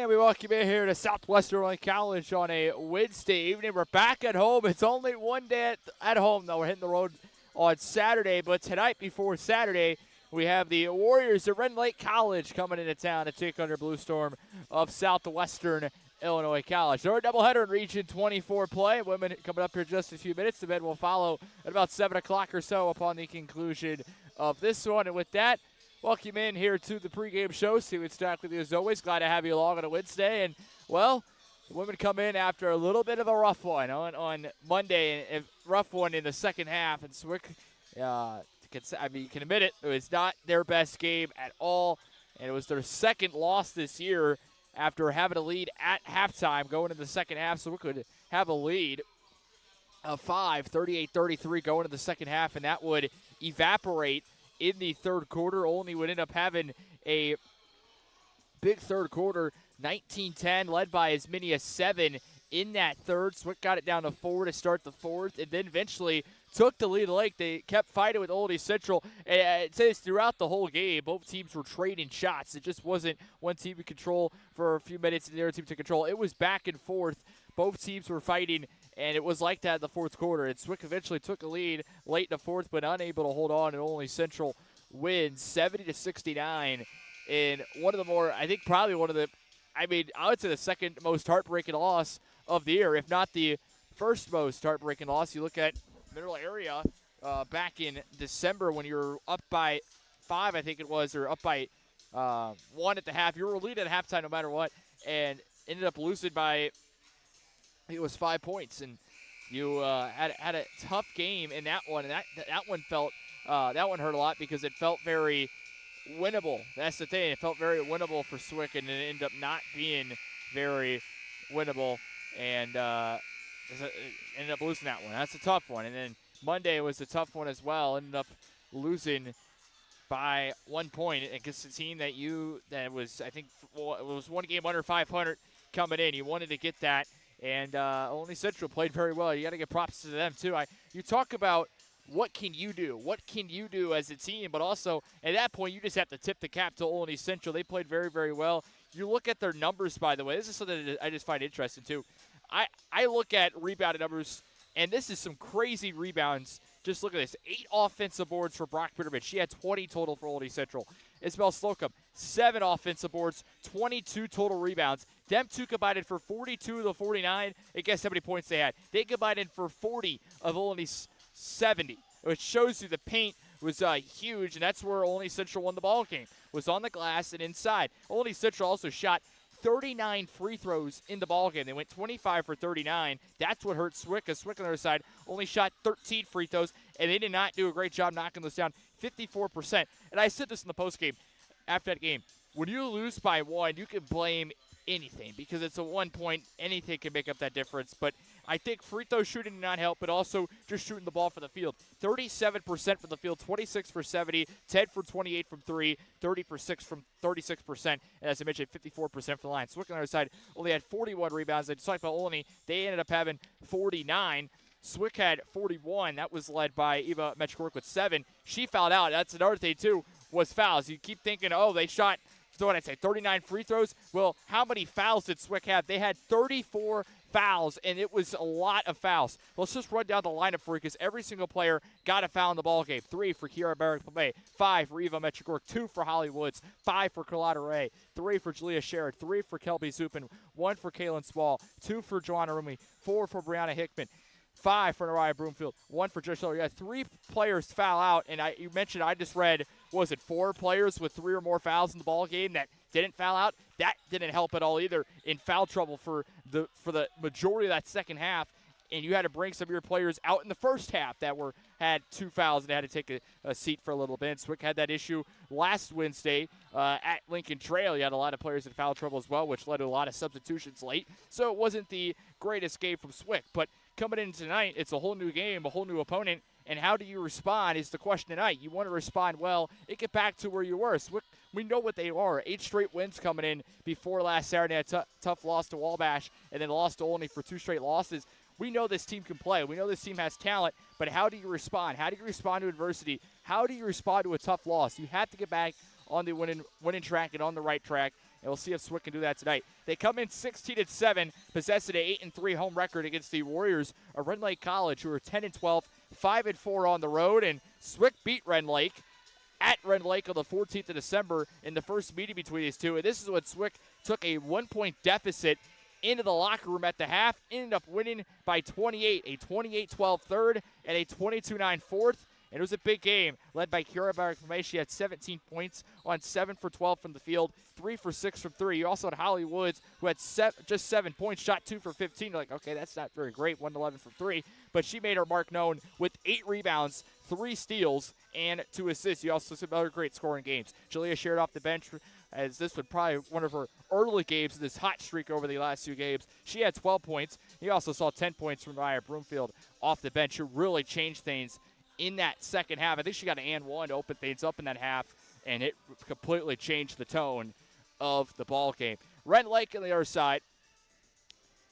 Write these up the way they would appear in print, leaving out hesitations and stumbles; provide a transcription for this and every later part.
And we welcome you in here to Southwestern College on a Wednesday evening. We're back at home. It's only one day at home, though. We're hitting the road on Saturday. But tonight, before Saturday, we have the Warriors of Rend College coming into town to take on the Blue Storm of Southwestern Illinois College. They're a doubleheader in Region 24 play. Women coming up here in just a few minutes. The men will follow at about 7 o'clock or so upon the conclusion of this one. And with that, welcome in here to the pregame show. Steven Stack with you as always. Glad to have you along on a Wednesday. And, well, the women come in after a little bit of a rough one on Monday, a rough one in the second half. And Swick, you can admit it, it was not their best game at all. And it was their second loss this year after having a lead at halftime going into the second half. So we could have a lead of 5, 38-33 going into the second half, and that would evaporate in the third quarter. Olney would end up having a big third quarter, 19-10, led by as many as 7 in that third. Swick got it down to 4 to start the fourth, and then eventually took the lead late. They kept fighting with Olney Central. It says throughout the whole game, both teams were trading shots. It just wasn't one team in control for a few minutes and the other team took control. It was back and forth. Both teams were fighting, and it was like that in the fourth quarter. And Swick eventually took a lead late in the fourth, but unable to hold on, and Olney Central wins 70-69 in one of the more, I think probably one of the, I would say the second most heartbreaking loss of the year, if not the first most heartbreaking loss. You look at Mineral Area back in December when you were up by 5, I think it was, or up by 1 at the half. You were leading at halftime no matter what, and ended up losing by, I think it was 5 points. And you had a tough game in that one, and that one felt that one hurt a lot because it felt very winnable. That's the thing. It felt very winnable for Swick, and it ended up not being very winnable, and ended up losing that one. That's a tough one. And then Monday was a tough one as well. Ended up losing by 1 point against a team that was, I think, it was one game under 500 coming in. You wanted to get that, and Olney Central played very well. You got to give props to them too. You talk about what can you do? What can you do as a team? But also, at that point, you just have to tip the cap to Olney Central. They played very, very well. You look at their numbers, by the way. This is something that I just find interesting too. I look at rebounding numbers, and this is some crazy rebounds. Just look at this. 8 offensive boards for Brock Peterman. She had 20 total for Olney Central. Isabel Slocum, 7 offensive boards, 22 total rebounds. Them two combined for 42 of the 49. And guess how many points they had? They combined for 40 of Olney's 70, which shows you the paint was huge, and that's where Olney Central won the ball game, was on the glass and inside. Olney Central also shot 39 free throws in the ball game. They went 25 for 39. That's what hurt Swick, because Swick on their side only shot 13 free throws, and they did not do a great job knocking those down, 54%. And I said this in the postgame after that game. When you lose by 1, you can blame anything because it's a 1 point. Anything can make up that difference. But I think free throw shooting did not help, but also just shooting the ball for the field. 37% from the field, 26 for 70, 10 for 28 from 3, 30 for 6 from 36%, and as I mentioned, 54% from the line. Swick on the other side only had 41 rebounds. I just talked about Olney. They ended up having 49. Swick had 41. That was led by Eva Metchkork with 7. She fouled out. That's another thing, too, was fouls. You keep thinking, oh, they shot, so what I'd say, 39 free throws. Well, how many fouls did Swick have? They had 34 fouls, and it was a lot of fouls. Let's just run down the lineup for you because every single player got a foul in the ball game. 3 for Kiara Barrick-Pame, 5 for Eva Metchkork, 2 for Holly Woods, 5 for Carlotta Ray, 3 for Julia Sherrod, 3 for Kelby Zupin, 1 for Kaylin Small, 2 for Joanna Rumi, 4 for Brianna Hickman, 5 for Nariah Broomfield, 1 for Josh Miller. You had 3 players foul out, and you mentioned I just read, 4 players with 3 or more fouls in the ball game that didn't foul out? That didn't help at all either in foul trouble for the majority of that second half, and you had to bring some of your players out in the first half that had 2 fouls and had to take a seat for a little bit. Swick had that issue last Wednesday at Lincoln Trail. You had a lot of players in foul trouble as well, which led to a lot of substitutions late. So it wasn't the greatest game from Swick, but coming in tonight, it's a whole new game, a whole new opponent, and how do you respond is the question tonight. You want to respond well and get back to where you were. Swick, we know what they are. 8 straight wins coming in before last Saturday. A tough loss to Wabash and then lost to Olney for 2 straight losses. We know this team can play. We know this team has talent, but how do you respond? How do you respond to adversity? How do you respond to a tough loss? You have to get back on the winning track and on the right track. and we'll see if Swick can do that tonight. They come in 16-7, possessing an 8-3 home record against the Warriors of Rend Lake College, who are 10-12, 5-4 on the road, and Swick beat Rend Lake at Rend Lake on the 14th of December in the first meeting between these two. And this is when Swick took a 1-point deficit into the locker room at the half, ended up winning by 28, a 28-12 third and a 22-9 fourth. And it was a big game, led by Kiara Baraclame. She had 17 points on 7 for 12 from the field, 3 for 6 from 3. You also had Holly Woods, who had just 7 points, shot 2 for 15. You're like, okay, that's not very great, 1-11 from 3. But she made her mark known with 8 rebounds, 3 steals, and 2 assists. You also saw some other great scoring games. Jalea shared off the bench, as this was probably one of her early games in this hot streak over the last 2 games. She had 12 points. You also saw 10 points from Maya Broomfield off the bench, who really changed things in that second half. I think she got an and one to open things up in that half, and it completely changed the tone of the ball game. Rend Lake on the other side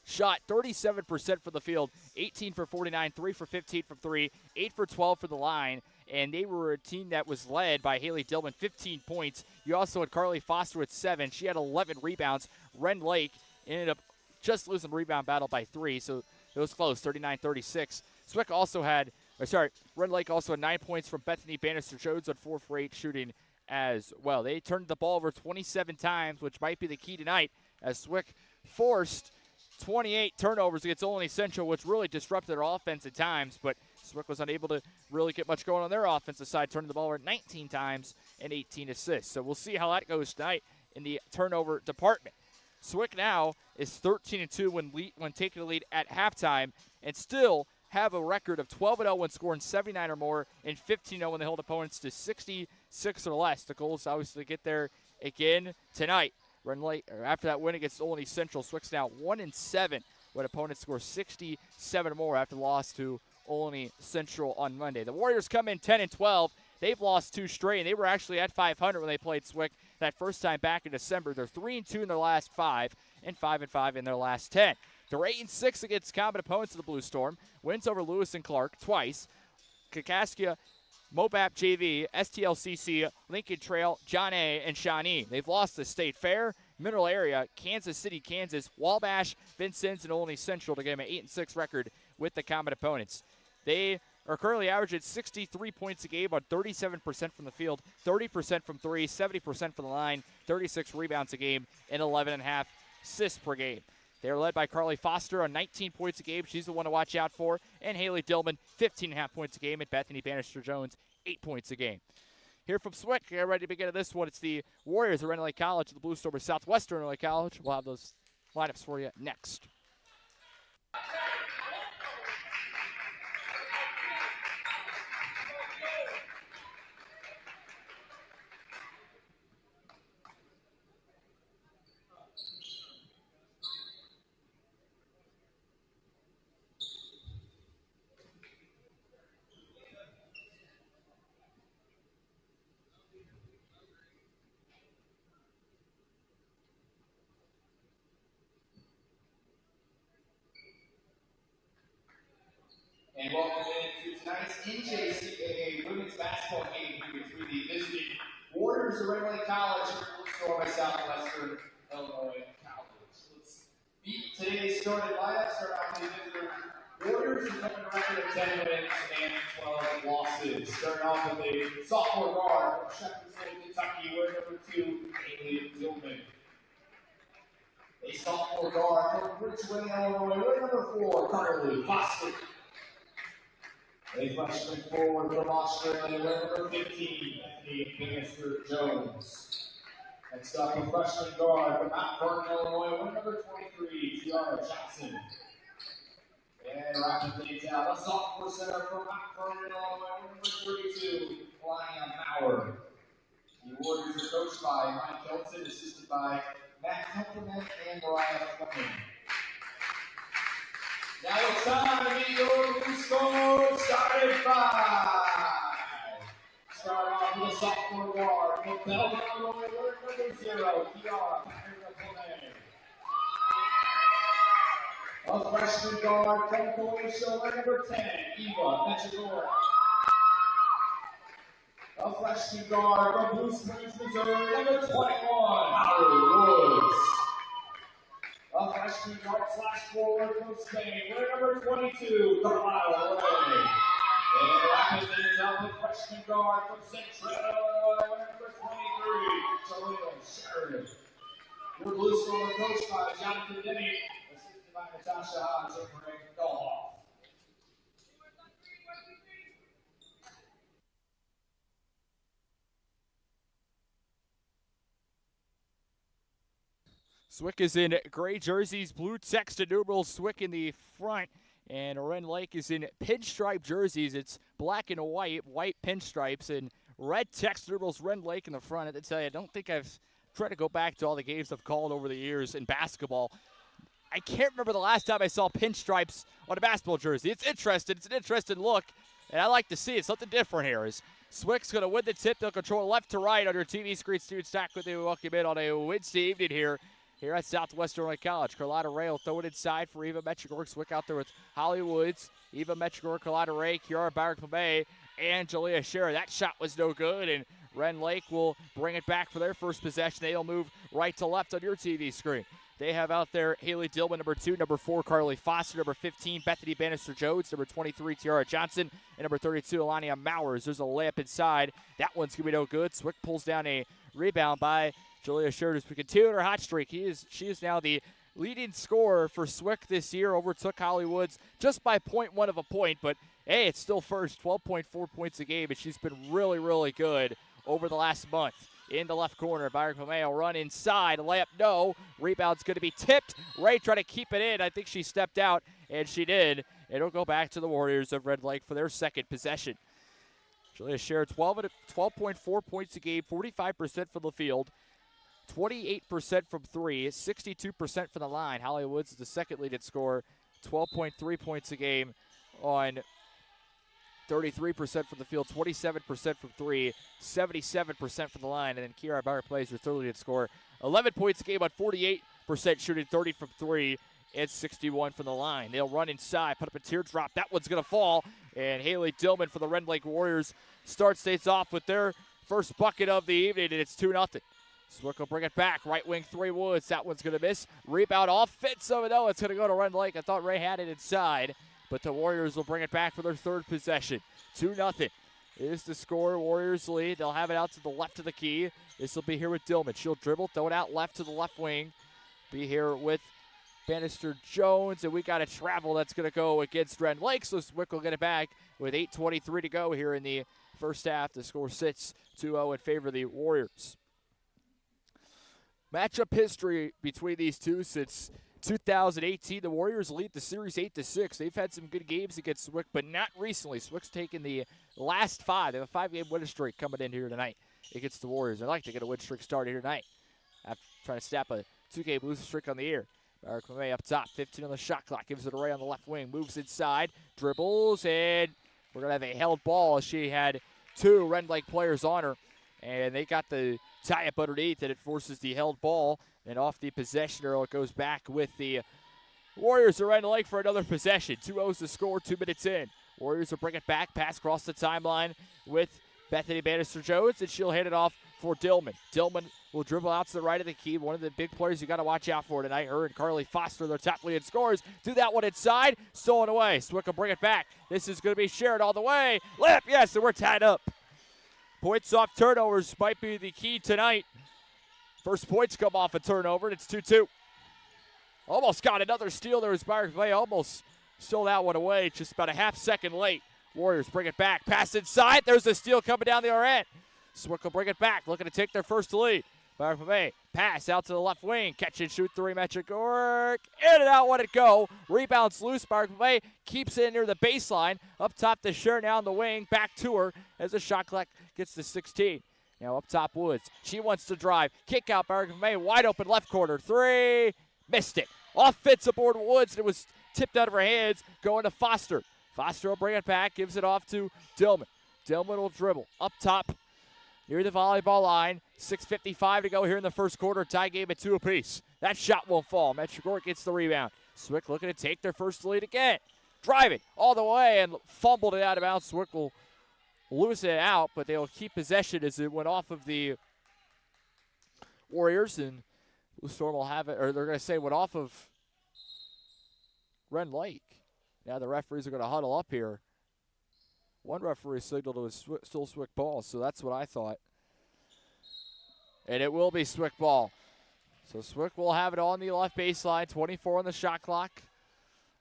shot 37% from the field, 18 for 49, 3 for 15 from 3, 8 for 12 for the line, and they were a team that was led by Haley Dillman, 15 points. You also had Carly Foster with 7. She had 11 rebounds. Rend Lake ended up just losing the rebound battle by 3, so it was close, 39-36. Swick also had Rend Lake also had 9 points from Bethany Bannister-Jones on 4 for 8 shooting as well. They turned the ball over 27 times, which might be the key tonight, as Swick forced 28 turnovers against Olney Central, which really disrupted their offense at times, but Swick was unable to really get much going on their offensive side, turning the ball over 19 times and 18 assists. So we'll see how that goes tonight in the turnover department. Swick now is 13-2 when taking the lead at halftime, and still have a record of 12-0 when scoring 79 or more, and 15-0 when they hold opponents to 66 or less. The goal is obviously to get there again tonight. Rend Lake, after that win against Olney Central, Swick's now 1-7 when opponents score 67 or more after the loss to Olney Central on Monday. The Warriors come in 10-12. They've lost 2 straight, and they were actually at 500 when they played Swick that first time back in December. They're 3-2 in their last 5 and 5-5 in their last 10. They're 8-6 against common opponents of the Blue Storm. Wins over Lewis and Clark twice. Kaskaskia, Mobap JV, STLCC, Lincoln Trail, John A., and Shawnee. They've lost to State Fair, Mineral Area, Kansas City, Kansas, Wabash, Vincennes, and Olney Central to get them an 8-6 record with the common opponents. They are currently averaging 63 points a game on 37% from the field, 30% from 3, 70% from the line, 36 rebounds a game, and 11.5 assists per game. They're led by Carly Foster on 19 points a game. She's the one to watch out for. And Haley Dillman, 15.5 points a game. And Bethany Bannister-Jones, 8 points a game. Here from Swick, get ready to begin this one. It's the Warriors of Rend Lake College, the Blue Storm of Southwestern Rend Lake College. We'll have those lineups for you next. And welcome in to tonight's NJCAA women's basketball game between the visiting Warriors of Rend Lake College and Blue Storm by Southwestern Illinois College. Let's beat today's starting lineup. Start off with the visitors. Warriors with a record of 10 wins and 12 losses. Starting off with a sophomore guard from Shepherd City, Kentucky, wearing number 2, Haley Dillman. A sophomore guard from Richmond, Illinois, wearing number 4, Carly Foster. A freshman forward from Australia, number 15, Bethany Bannister-Jones. Next up, a freshman guard from Mount Vernon, Illinois, number 23, Tiara Johnson. And wrapping things out, a sophomore center from Mount Vernon, Illinois, number 32, Lania Power. The Warriors are coached by Mike Hilton, assisted by Matt Heffernan and Mariah Fleming. Now it's time to meet your Blue Storm starting 5. Start off with a sophomore guard from Belmont, Illinois, number 0, Kiara Fleming. A freshman guard from Croatia, number 10, Eva Mechagora. A freshman guard from Blue Springs, Missouri, number 21, Holly Woods. A freshman guard slash forward from Spain, wearing number 22, Carlisle Ray. And wrapping things up with freshman guard from Central, wearing number 23, Jaleel Sheridan. Your Blue Storm coached by Jonathan Denny, assisted by Natasha Hodge and Greg Dolhoff. Swick is in gray jerseys, blue text and numerals, Swick in the front, and Rend Lake is in pinstripe jerseys. It's black and white pinstripes, and red text numerals, Rend Lake in the front. I have to tell you, I don't think I've tried to go back to all the games I've called over the years in basketball. I can't remember the last time I saw pinstripes on a basketball jersey. It's interesting. It's an interesting look, and I like to see it. Something different here. As Swick's going to win the tip. They'll control left to right on your TV screen. Student stack with you. Welcome in on a Wednesday evening here at Southwestern College. Carlotta Ray will throw it inside for Eva Metrigork. Swick out there with Holly Woods, Eva Metrigork, Carlotta Ray, Kiara Barrick-Pame, and Jalea Scherer. That shot was no good, and Rend Lake will bring it back for their first possession. They'll move right to left on your TV screen. They have out there Haley Dillman, number 2, number 4, Carly Foster, number 15, Bethany Bannister-Jones, number 23, Tiara Johnson, and number 32, Alania Mowers. There's a layup inside. That one's going to be no good. Swick pulls down a rebound by Jalea Scherer as we continue her hot streak. She is now the leading scorer for Swick this year. Overtook Holly Woods just by 0.1 of a point, but hey, it's still first, 12.4 points a game, and she's been really, really good over the last month. In the left corner, Barrick-Pame will run inside. A layup, no. Rebound's going to be tipped. Ray trying to keep it in. I think she stepped out, and she did. It'll go back to the Warriors of Rend Lake for their second possession. Jalea Scherer, 12.4 points a game, 45% from the field, 28% from 3, 62% from the line. Holly Woods is the second leading scorer, 12.3 points a game on 33% from the field, 27% from 3, 77% from the line. And then Kiara Barrett plays her third leading scorer, 11 points a game on 48% shooting, 30 from 3, and 61 from the line. They'll run inside, put up a teardrop. That one's going to fall. And Haley Dillman for the Rend Lake Warriors stays off with their first bucket of the evening, and it's 2-0. Swick will bring it back. Right wing 3 Woods. That one's going to miss. Rebound offensive. No, it's going to go to Rend Lake. I thought Ray had it inside, but the Warriors will bring it back for their third possession. 2-0 is the score. Warriors lead. They'll have it out to the left of the key. This will be here with Dillman. She'll dribble, throw it out left to the left wing. Be here with Bannister-Jones, and we got a travel that's going to go against Rend Lake, so Swick will get it back with 8:23 to go here in the first half. The score sits 2-0 in favor of the Warriors. Matchup history between these two since 2018. The Warriors lead the series 8-6. They've had some good games against Swick, but not recently. Swick's taken the last 5. They have a 5-game winning streak coming in here tonight against the Warriors. I'd like to get a win streak started here tonight after trying to snap a 2-game losing streak on the year. Barrick-Pame up top, 15 on the shot clock. Gives it away on the left wing. Moves inside, dribbles, and we're going to have a held ball as she had 2 Rend Lake players on her. And they got the tie up underneath, and it forces the held ball. And off the possession arrow, it goes back with the Warriors are Rend Lake for another possession. 2-0's the score, 2 minutes in. Warriors will bring it back, pass across the timeline with Bethany Bannister-Jones, and she'll hand it off for Dillman. Dillman will dribble out to the right of the key. One of the big players you got to watch out for tonight. Her and Carly Foster, their top leading scorers. Do that one inside. Stolen away. Swick will bring it back. This is going to be shared all the way. Layup, yes, and we're tied up. Points off turnovers might be the key tonight. First points come off a turnover, and it's 2-2. Almost got another steal there as Barrick-Pame almost stole that one away. Just about a half second late. Warriors bring it back. Pass inside. There's a steal coming down the other end. Swick will bring it back. Looking to take their first lead. Barrick-Pame pass out to the left wing. Catch and shoot 3 Metrigork. In and out, let it go. Rebounds loose. Barrick-Pame keeps it near the baseline. Up top to Scherer now on the wing. Back to her as the shot clock gets to 16. Now up top Woods. She wants to drive. Kick out Barrick-Pame. Wide open left corner. 3. Missed it. Offensive board Woods. It was tipped out of her hands. Going to Foster. Foster will bring it back. Gives it off to Dillman. Dillman will dribble. Up top near the volleyball line. 6:55 to go here in the first quarter. Tie game at 2 apiece. That shot won't fall. Metrigork gets the rebound. Swick looking to take their first lead again. Driving all the way and fumbled it out of bounds. Swick will losing it out, but they'll keep possession as it went off of the Warriors, and Blue Storm will have it, or they're going to say went off of Rend Lake. Now the referees are going to huddle up here. One referee signaled it was still Swick ball, so that's what I thought. And it will be Swick ball. So Swick will have it on the left baseline, 24 on the shot clock.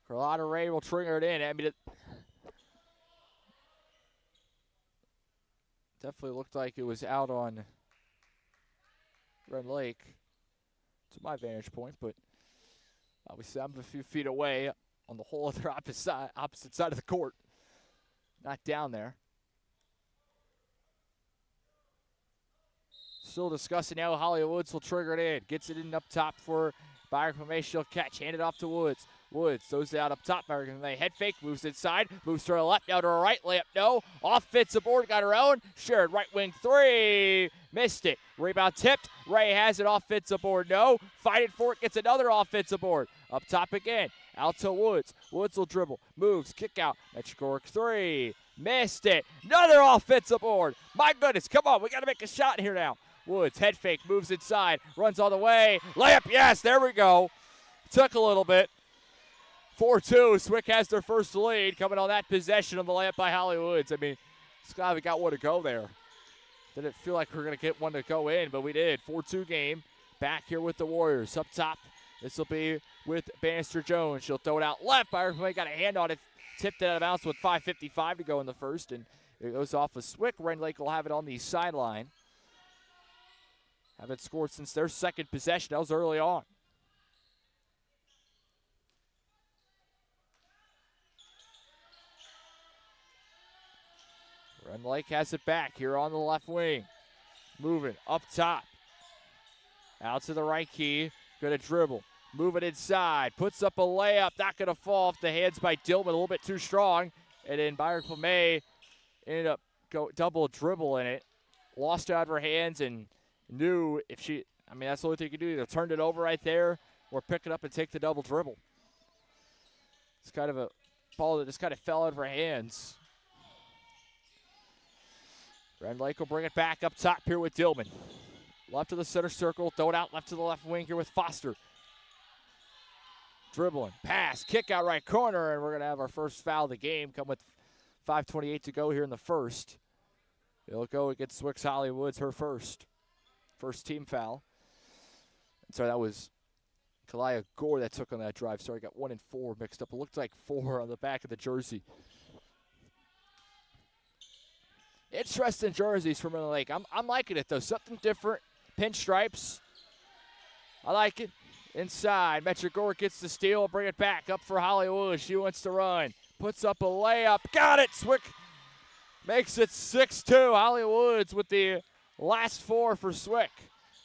Carlotta Ray will trigger it in. I mean, it definitely looked like it was out on Rend Lake to my vantage point, but obviously I'm a few feet away on the whole other opposite side of the court. Not down there. Still discussing now. Holly Woods will trigger it in. Gets it in up top for Byron May. She'll catch. Hand it off to Woods. Woods throws it out up top. Byron May head fake. Moves inside. Moves to her left. Now to her right. Layup no. Off fits the board. Got her own. Shared right wing three. Missed it. Rebound tipped. Ray has it. Off fits the board. No. Fighting for it. Gets another offensive board. Up top again. Out to Woods. Woods will dribble. Moves. Kick out. Metricork three. Missed it. Another offensive board. My goodness. Come on. We got to make a shot here now. Woods, head fake, moves inside, runs all the way. Layup, yes, there we go. Took a little bit. 4-2, Swick has their first lead coming on that possession on the layup by Holly Woods. I mean, Scott, we got one to go there. Didn't feel like we were going to get one to go in, but we did. 4-2 game. Back here with the Warriors. Up top, this will be with Bannister Jones. She'll throw it out left. Byron got a hand on it. Tipped it out of bounds with 5:55 to go in the first, and it goes off of Swick. Rend Lake will have it on the sideline. Haven't scored since their second possession. That was early on. Rend Lake has it back here on the left wing. Moving up top. Out to the right key. Going to dribble. Move it inside. Puts up a layup. Not going to fall off the hands by Dillman. A little bit too strong. And then Byron May ended up double dribble in it. Lost it out of her hands and knew if she, I mean, that's the only thing you can do. Either turn it over right there or pick it up and take the double dribble. It's kind of a ball that just kind of fell out of her hands. Rend Lake will bring it back up top here with Dillman. Left to the center circle, throw it out left to the left wing here with Foster. Dribbling, pass, kick out right corner, and we're going to have our first foul of the game come with 5:28 to go here in the first. It'll go against Swick's Holly Woods, her first team foul. So that was Kalia Gore that took on that drive. Sorry, got 1 and 4 mixed up. It looked like 4 on the back of the jersey. Interesting jerseys from Rend Lake. I'm liking it, though. Something different. Pinstripes. I like it. Inside. Metrogork gets the steal. Bring it back up for Hollywood. She wants to run. Puts up a layup. Got it. Swick makes it 6-2. Hollywoods with the last 4 for Swick.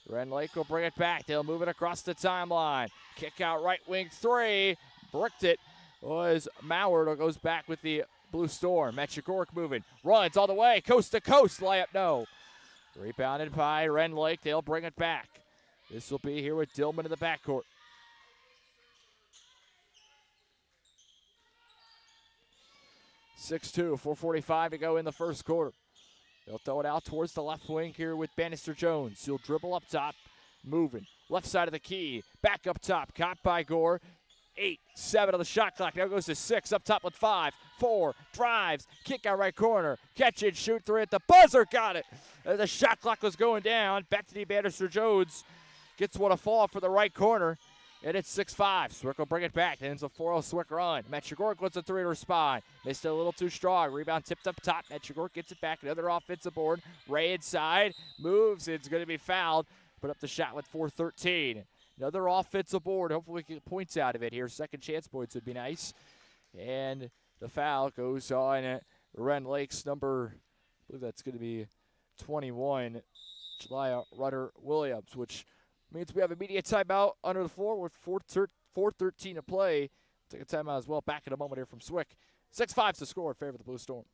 Rend Lake will bring it back. They'll move it across the timeline. Kick out right wing 3. Bricked it. Was Maurer. It goes back with the Blue Storm. Metrogork moving. Runs all the way. Coast to coast. Layup no. Rebounded by Rend Lake. They'll bring it back. This will be here with Dillman in the backcourt. (6-2), 4:45 to go in the first quarter. They'll throw it out towards the left wing here with Bannister Jones. He'll dribble up top, moving. Left side of the key, back up top, caught by Gore. 8, 7 on the shot clock. Now goes to 6, up top with 5, 4, drives, kick out right corner, catch it, shoot 3 at the buzzer, got it. As the shot clock was going down, Bethany Bannister Jones gets one to fall for the right corner, and it's 6-5. Swick will bring it back. Ends a 4-0 Swick run. Metrogork wants a 3 to respond. Missed it a little too strong. Rebound tipped up top. Metrogork gets it back. Another offensive board. Ray inside. Moves. It's going to be fouled. Put up the shot with 4:13. Another offensive board. Hopefully we can get points out of it here. Second chance points would be nice. And the foul goes on Rend Lake's number, I believe that's going to be 21, Jelaya Rutter-Williams, which means we have a media timeout under the floor with 4:13 to play. Take a timeout as well. Back in a moment here from Swick. 6-5 to score in favor of the Blue Storm.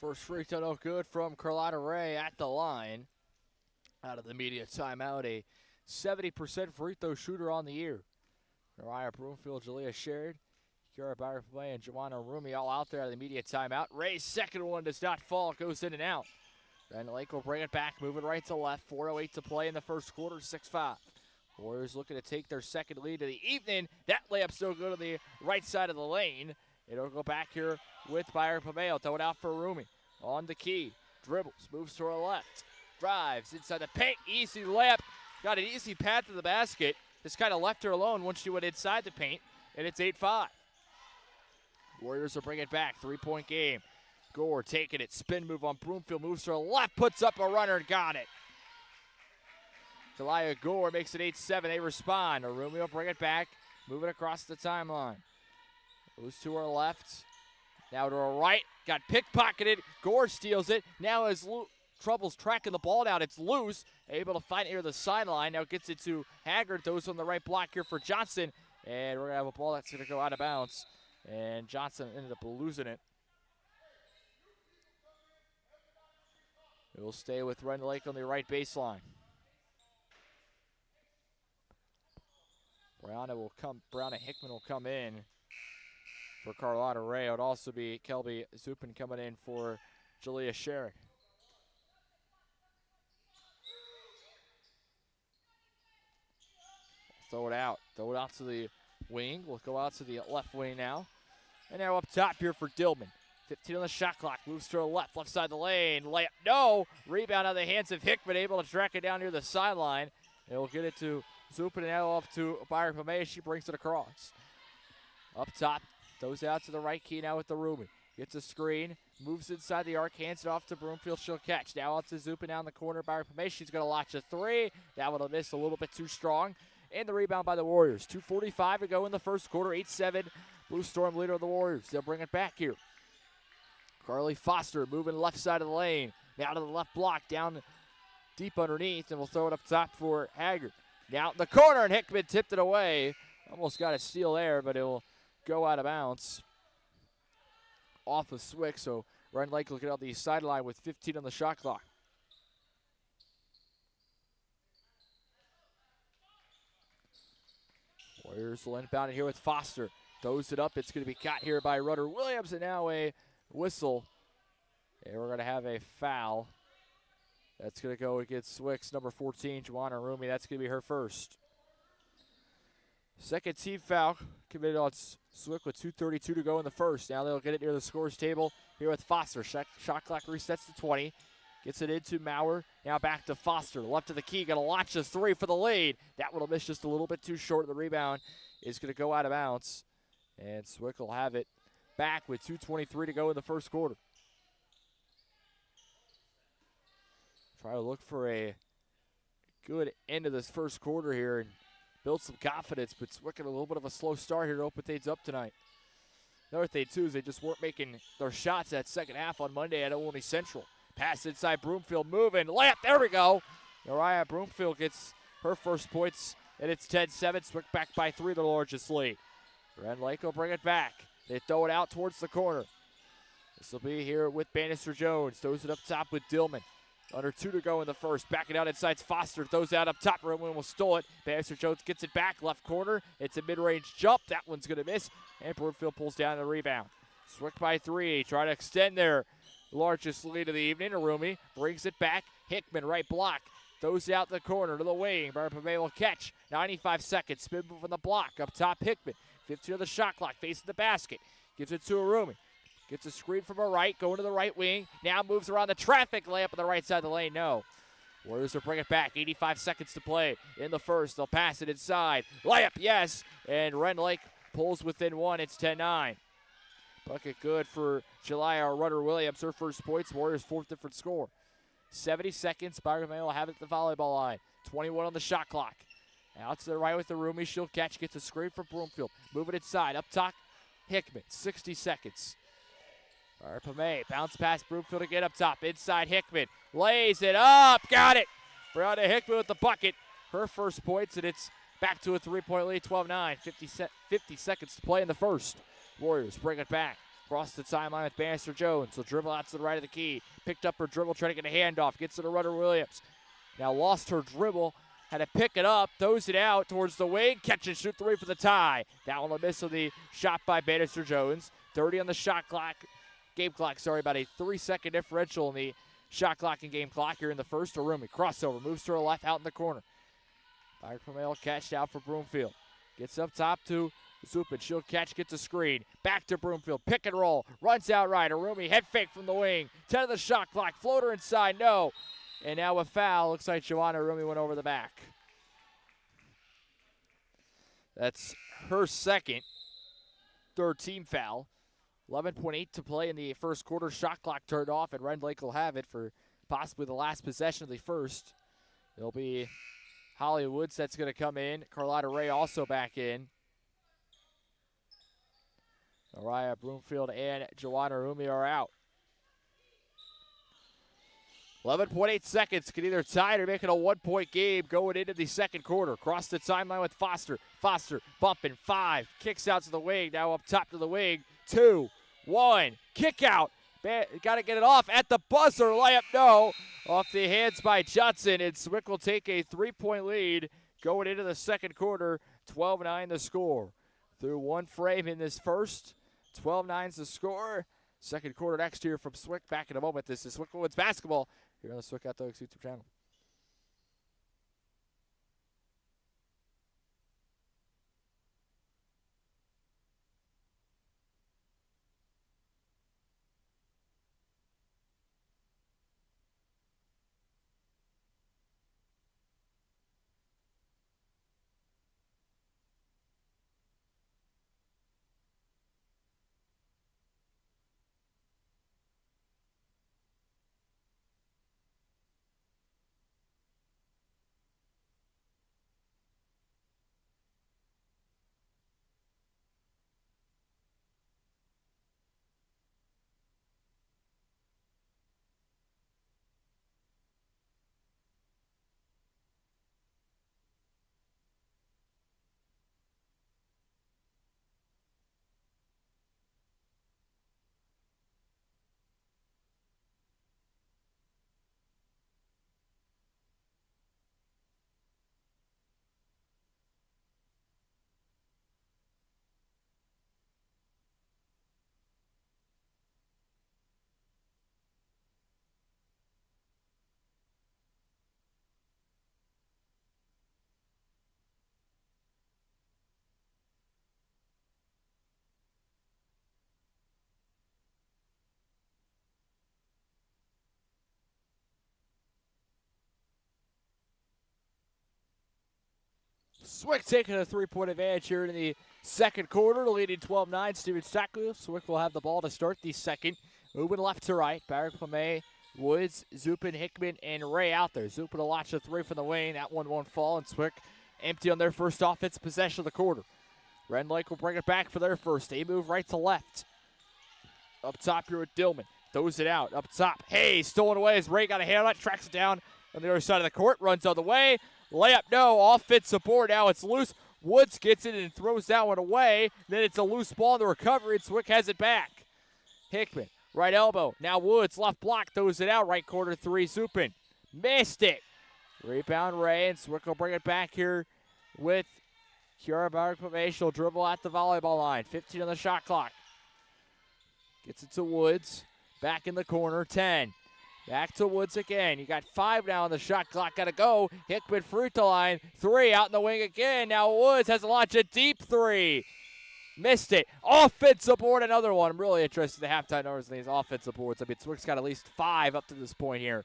First free throw no good from Carlotta Ray at the line. Out of the media timeout, a 70% free throw shooter on the year. Mariah Broomfield, Jalea Sherrod, Kiara Byron-Pamay, and Joanna Rumi all out there out of the media timeout. Ray's second one does not fall, goes in and out. Then Lake will bring it back, moving right to left. 4:08 to play in the first quarter, 6-5. Warriors looking to take their second lead of the evening. That layup's no good on the right side of the lane. It'll go back here with Byron-Pamay. Throw it out for Rumi. On the key, dribbles, moves to her left. Drives inside the paint, easy layup. Got an easy path to the basket. Just kind of left her alone once she went inside the paint, and it's 8-5. Warriors will bring it back, 3-point game. Gore taking it, spin move on Broomfield, moves to her left, puts up a runner and got it. Kalia Gore makes it 8-7, they respond. Arumi will bring it back, moving across the timeline. Moves to her left, now to her right, got pickpocketed, Gore steals it, now has troubles tracking the ball down, it's loose, able to find it near the sideline, now gets it to Haggard, those on the right block here for Johnson, and we're going to have a ball that's going to go out of bounds, and Johnson ended up losing it. It will stay with Rend Lake on the right baseline. Brown and Hickman will come in for Carlotta Ray. It would also be Kelby Zupin coming in for Jalea Sherrod. Throw it out to the wing. We'll go out to the left wing now. And now up top here for Dillman. 15 on the shot clock, moves to her left side of the lane, layup, no! Rebound out of the hands of Hickman, able to track it down near the sideline. And we'll get it to Zupin and now off to Byron-Pamay. She brings it across. Up top, throws out to the right key now with the Rumi. Gets a screen, moves inside the arc, hands it off to Broomfield, she'll catch. Now out to Zupin down the corner, Byron-Pamay. She's going to launch a three. That one will miss a little bit too strong. And the rebound by the Warriors. 2:45 to go in the first quarter, 8-7. Blue Storm leader of the Warriors. They'll bring it back here. Carly Foster moving left side of the lane. Now to the left block, down deep underneath, and we'll throw it up top for Haggard. Now in the corner, and Hickman tipped it away. Almost got a steal there, but it will go out of bounds. Off of Swick, so Rend Lake looking out the sideline with 15 on the shot clock. Warriors will inbound it here with Foster. Throws it up. It's going to be caught here by Rudder Williams, and now a whistle. And we're going to have a foul. That's going to go against Swick's number 14, Joanna Rumi. That's going to be her first. Second team foul committed on Swick with 2:32 to go in the first. Now they'll get it near the scores table here with Foster. Shot clock resets to 20. Gets it into Maurer. Now back to Foster. Left of the key. Going to launch a three for the lead. That one will miss just a little bit too short. The rebound is going to go out of bounds. And Swick will have it back with 2:23 to go in the first quarter. Try to look for a good end of this first quarter here and build some confidence, but Swick a little bit of a slow start here to open things up tonight. Another thing, too, is they just weren't making their shots that second half on Monday at Ohlone Central. Pass inside Broomfield, moving, layup, there we go. Mariah Broomfield gets her first points, and it's 10-7. Swick back by 3, the largest lead. Rend Lake will bring it back. They throw it out towards the corner. This will be here with Bannister Jones. Throws it up top with Dillman. Under 2 to go in the first. Backing out inside Foster. Throws out up top. Roman will stole it. Bannister Jones gets it back. Left corner. It's a mid-range jump. That one's going to miss. And Broomfield pulls down the rebound. Swick by 3. Try to extend their largest lead of the evening. Arumi brings it back. Hickman right block. Throws it out the corner to the wing. Byron-Pamay will catch. 95 seconds. Spin move on the block. Up top Hickman. 15 on the shot clock. Facing the basket. Gives it to Arumi. Gets a screen from her right, going to the right wing. Now moves around the traffic. Layup on the right side of the lane, no. Warriors will bring it back. 85 seconds to play in the first. They'll pass it inside. Layup, yes. And Rend Lake pulls within 1. It's 10-9. Bucket good for Jalea Rudder Williams. Her first points. Warriors' 4th different score. 70 seconds. Byron-Pamay will have it at the volleyball line. 21 on the shot clock. Out to the right with the Rumi. She'll catch. Gets a screen from Broomfield. Moving inside. Up top, Hickman. 60 seconds. Byron-Pamay, bounce pass Broomfield again up top. Inside Hickman, lays it up, got it. Brianna Hickman with the bucket. Her first points, and it's back to a 3-point lead, 12-9. 50 seconds to play in the first. Warriors bring it back. Across the timeline with Bannister Jones. Will dribble out to the right of the key. Picked up her dribble, trying to get a handoff. Gets it to Rudder Williams. Now lost her dribble. Had to pick it up. Throws it out towards the wing. Catch and shoot three for the tie. That one a miss on the shot by Bannister Jones. 30 on the shot clock. Game clock, sorry, about a 3-second differential in the shot clock and game clock here in the first. Arumi crossover. Moves to her left out in the corner. Byron Pomel catched out for Broomfield. Gets up top to Zupin. She'll catch, gets a screen. Back to Broomfield. Pick and roll. Runs out right. Arumi head fake from the wing. 10 of the shot clock. Floater inside. No. And now a foul. Looks like Joanna Arumi went over the back. That's her second. Third team foul. 11.8 to play in the first quarter. Shot clock turned off, and Rend Lake will have it for possibly the last possession of the first. It'll be Holly Woods that's going to come in. Carlotta Ray also back in. Mariah Broomfield and Joanna Arumi are out. 11.8 seconds. Can either tie it or make it a one-point game going into the second quarter. Across the timeline with Foster. Foster bumping 5. Kicks out to the wing. Now up top to the wing. 2, 1. Kick out. Got to get it off at the buzzer. Layup, no. Off the hands by Johnson. And Swick will take a 3-point lead going into the second quarter. 12-9 the score. Through one frame in this first. 12-9's the score. Second quarter next year from Swick. Back in a moment. This is Swick Woods basketball here on the Swick Athletics YouTube channel. Swick taking a 3-point advantage here in the second quarter, leading 12-9. Steven Stackley. Swick will have the ball to start the second. Moving left to right. Barrick Pame, Woods, Zupin, Hickman, and Ray out there. Zupin will launch a 3 from the wing. That one won't fall, and Swick empty on their first offensive possession of the quarter. Rend Lake will bring it back for their first. They move right to left. Up top here with Dillman. Throws it out. Up top. Hey, stolen away as Ray got a hand on it. Tracks it down on the other side of the court. Runs on the way. Layup, no. Offensive board. Now it's loose. Woods gets it and throws that one away. Then it's a loose ball in the recovery, and Swick has it back. Hickman, right elbow. Now Woods, left block, throws it out. Right corner 3, Zupin. Missed it. Rebound Ray, and Swick will bring it back here with Kiara Barrick. She'll dribble at the volleyball line. 15 on the shot clock. Gets it to Woods. Back in the corner, 10. Back to Woods again. You got 5 now on the shot clock. Got to go. Hickman free throw line. 3 out in the wing again. Now Woods has to launch a deep 3. Missed it. Offensive board, another one. I'm really interested in the halftime numbers in these offensive boards. I mean, Swick's got at least 5 up to this point here.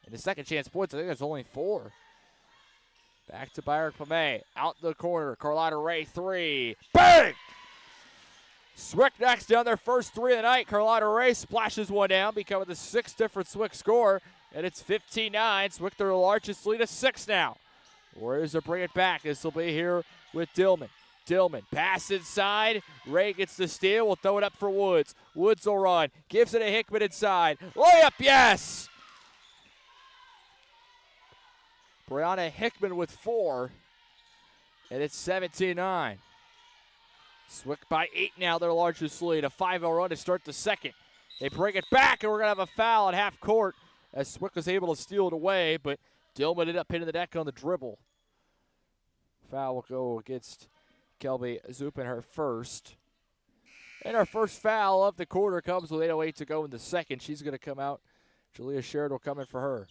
And the second chance points, I think there's only 4. Back to Byron Pame. Out in the corner. Carlotta Ray 3. Bang! Swick knocks down their first 3 of the night. Carlotta Ray splashes one down, becoming the 6th different Swick score. And it's 15-9. Swick their largest lead of 6 now. Warriors will bring it back. This will be here with Dillman. Dillman, pass inside. Ray gets the steal. Will throw it up for Woods. Woods will run. Gives it to Hickman inside. Layup, yes! Brianna Hickman with 4. And it's 17-9. Swick by 8 now, their largest lead. A 5-0 run to start the second. They bring it back, and we're going to have a foul at half court as Swick was able to steal it away, but Dillman ended up hitting the deck on the dribble. Foul will go against Kelby Zupin, her first. And our first foul of the quarter comes with 8:08 to go in the second. She's going to come out. Julia Sherrod will come in for her.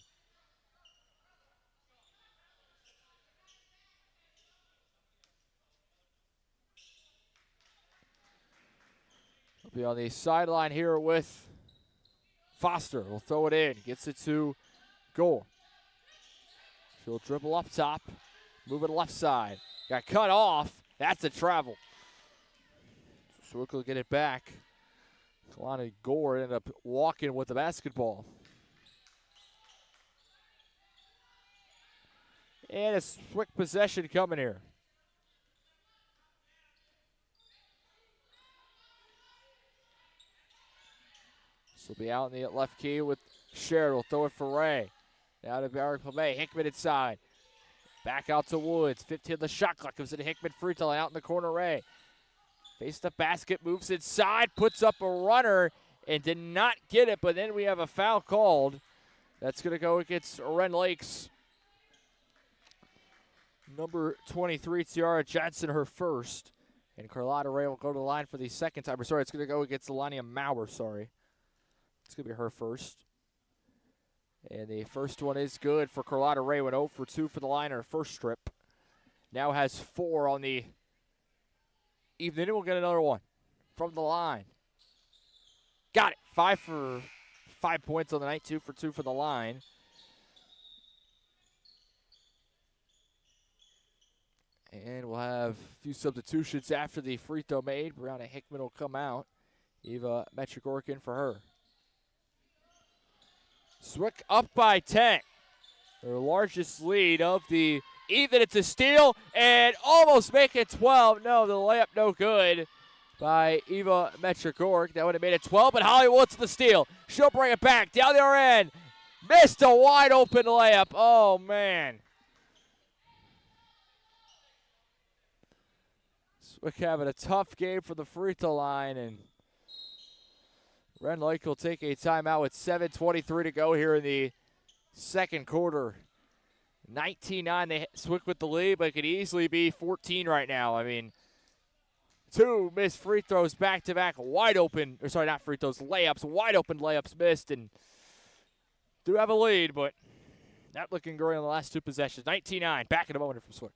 We'll be on the sideline here with Foster. Will throw it in. Gets it to goal. She'll dribble up top. Move it left side. Got cut off. That's a travel. So we'll get it back. Kalani Gore ended up walking with the basketball. And a quick possession coming here. This will be out in the left key with Sherrod. Will throw it for Ray. Now to Barry Plame. Hickman inside. Back out to Woods. 15 the shot clock. Comes into Hickman free throw line out in the corner. Ray. Face the basket. Moves inside. Puts up a runner. And did not get it. But then we have a foul called. That's going to go against Rend Lakes. Number 23, Tiara Johnson, her first. And Carlotta Ray will go to the line for the second time. Sorry, it's going to go against Elania Maurer, sorry. It's going to be her first. And the first one is good for Carlotta Ray. Went 0 for 2 for the line, her first strip. Now has 4 on the evening. And we'll get another one from the line. Got it. 5 points on the night, 2 for 2 for the line. And we'll have a few substitutions after the free throw made. Brianna Hickman will come out. Eva Metrigorkin for her. Swick up by 10. Their largest lead of the evening. It's a steal and almost make it 12. No, the layup no good by Eva Metrigork. That would have made it 12, but Holly Woods the steal. She'll bring it back down the other end. Missed a wide open layup. Oh, man. Swick having a tough game for the free throw line, and Rend Lake will take a timeout with 7:23 to go here in the second quarter. 19-9, they Swick with the lead, but it could easily be 14 right now. I mean, 2 missed free throws back-to-back, wide open, or sorry, not free throws, layups, wide open layups missed, and do have a lead, but not looking great on the last 2 possessions. 19-9, back in a moment from Swick.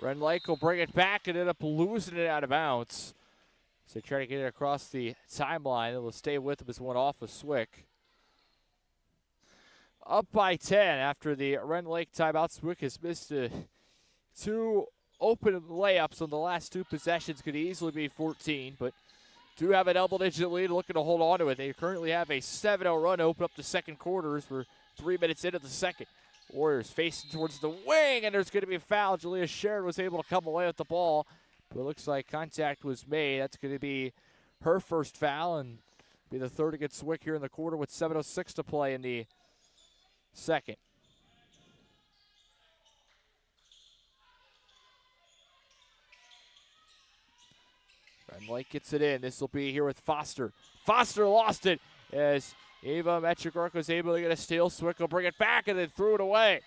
Rend Lake will bring it back and end up losing it out of bounds. So they try to get it across the timeline. It will stay with them as one off of Swick. Up by 10 after the Rend Lake timeout. Swick has missed 2 open layups on the last 2 possessions. Could easily be 14, but do have a double-digit lead, looking to hold on to it. They currently have a 7-0 run to open up the second quarters. We're 3 minutes into the second. Warriors facing towards the wing, and there's going to be a foul. Julia Sherrod was able to come away with the ball, but it looks like contact was made. That's going to be her first foul and be the third against Swick here in the quarter with 7:06 to play in the second. Rend Lake gets it in. This will be here with Foster. Foster lost it as Eva Metrigork was able to get a steal. Swick will bring it back and then threw it away.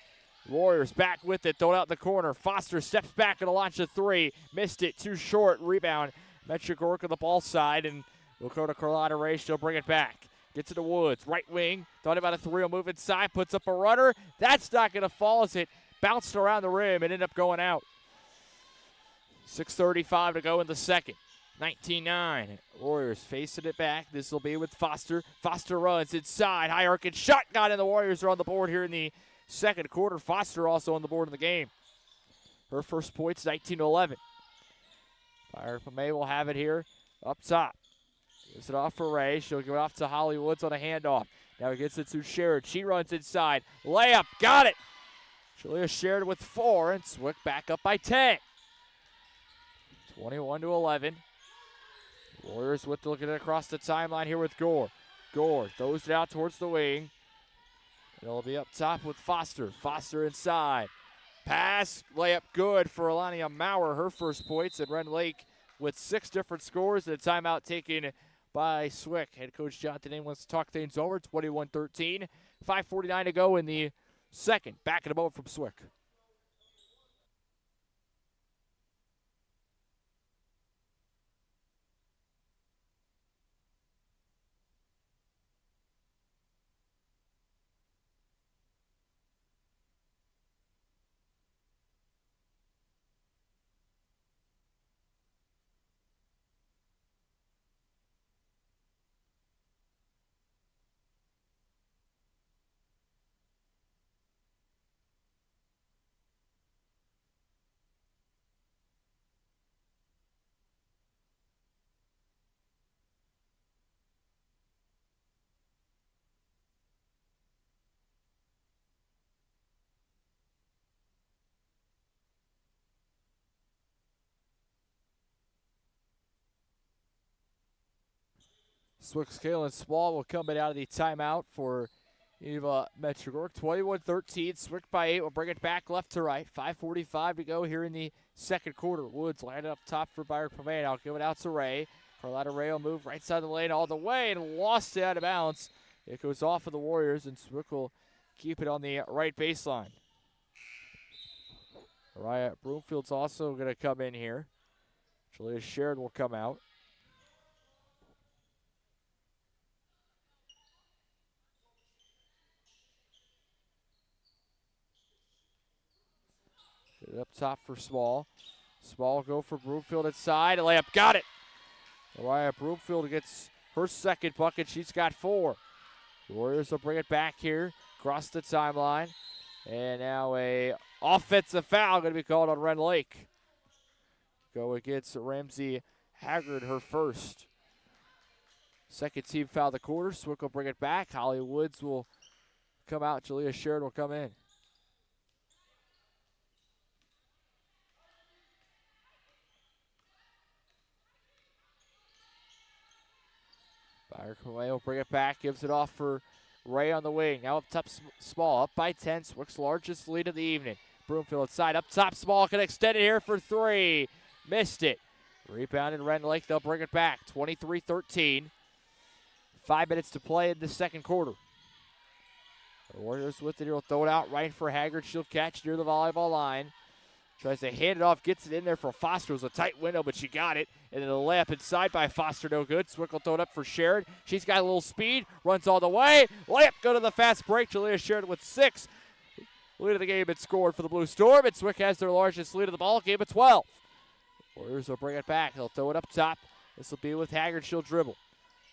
Warriors back with it, throw it out in the corner. Foster steps back and a launch of three. Missed it, too short. Rebound. Metro Gork on the ball side, and we'll go to Carlotta Ray. She'll bring it back. Gets to the Woods. Right wing. Thought about a three. Will move inside. Puts up a runner. That's not going to fall as it bounced around the rim and ended up going out. 6:35 to go in the second. 19-9. Warriors facing it back. This will be with Foster. Foster runs inside. High arcing shot. Got in. The Warriors are on the board here in the second quarter. Foster also on the board in the game. Her first points, 19-11. Fire May will have it here up top. Gives it off for Ray. She'll give it off to Holly Woods on a handoff. Now he gets it to Sheridan. She runs inside. Layup. Got it. Julia Sheridan with 4, and Swick back up by 10. 21-11. Warriors with looking across the timeline here with Gore. Gore throws it out towards the wing. It'll be up top with Foster. Foster inside. Pass, layup good for Alania Maurer, her first points, and Rend Lake with 6 different scores and a timeout taken by Swick. Head coach Jonathan Ing wants to talk things over. 21-13. 5:49 to go in the second. Back in a moment from Swick. Swick's Kalen Small will come in out of the timeout for Eva Metrogorsk. 21-13. Swick by 8. We'll bring it back left to right. 5:45 to go here in the second quarter. Woods lined up top for Byron Pomain. I'll give it out to Ray. Carlotta Ray will move right side of the lane all the way and lost it out of bounds. It goes off of the Warriors, and Swick will keep it on the right baseline. Mariah Broomfield's also going to come in here. Julia Sheridan will come out. Up top for Small. Small will go for Broomfield inside. A layup. Got it. Mariah Broomfield gets her second bucket. She's got 4. The Warriors will bring it back here. Across the timeline. And now a offensive foul going to be called on Rend Lake. Go against Ramsey Haggard, her first. Second team foul of the quarter. Swick will bring it back. Holly Woods will come out. Julia Sheridan will come in. Ray will bring it back, gives it off for Ray on the wing. Now up top, Small, up by 10. Swick's largest lead of the evening. Broomfield inside, up top, Small can extend it here for 3. Missed it. Rebounded Rend Lake, they'll bring it back. 23-13. 5 minutes to play in the second quarter. The Warriors with it, he'll throw it out right for Haggard. She'll catch near the volleyball line. Tries to hand it off, gets it in there for Foster. It was a tight window, but she got it. And then a layup inside by Foster, no good. Swick will throw it up for Sheridan. She's got a little speed, runs all the way. Layup, go to the fast break. Julia Sheridan with 6. Lead of the game had scored for the Blue Storm, and Swick has their largest lead of the ball game at 12. Warriors will bring it back. They'll throw it up top. This will be with Haggard. She'll dribble.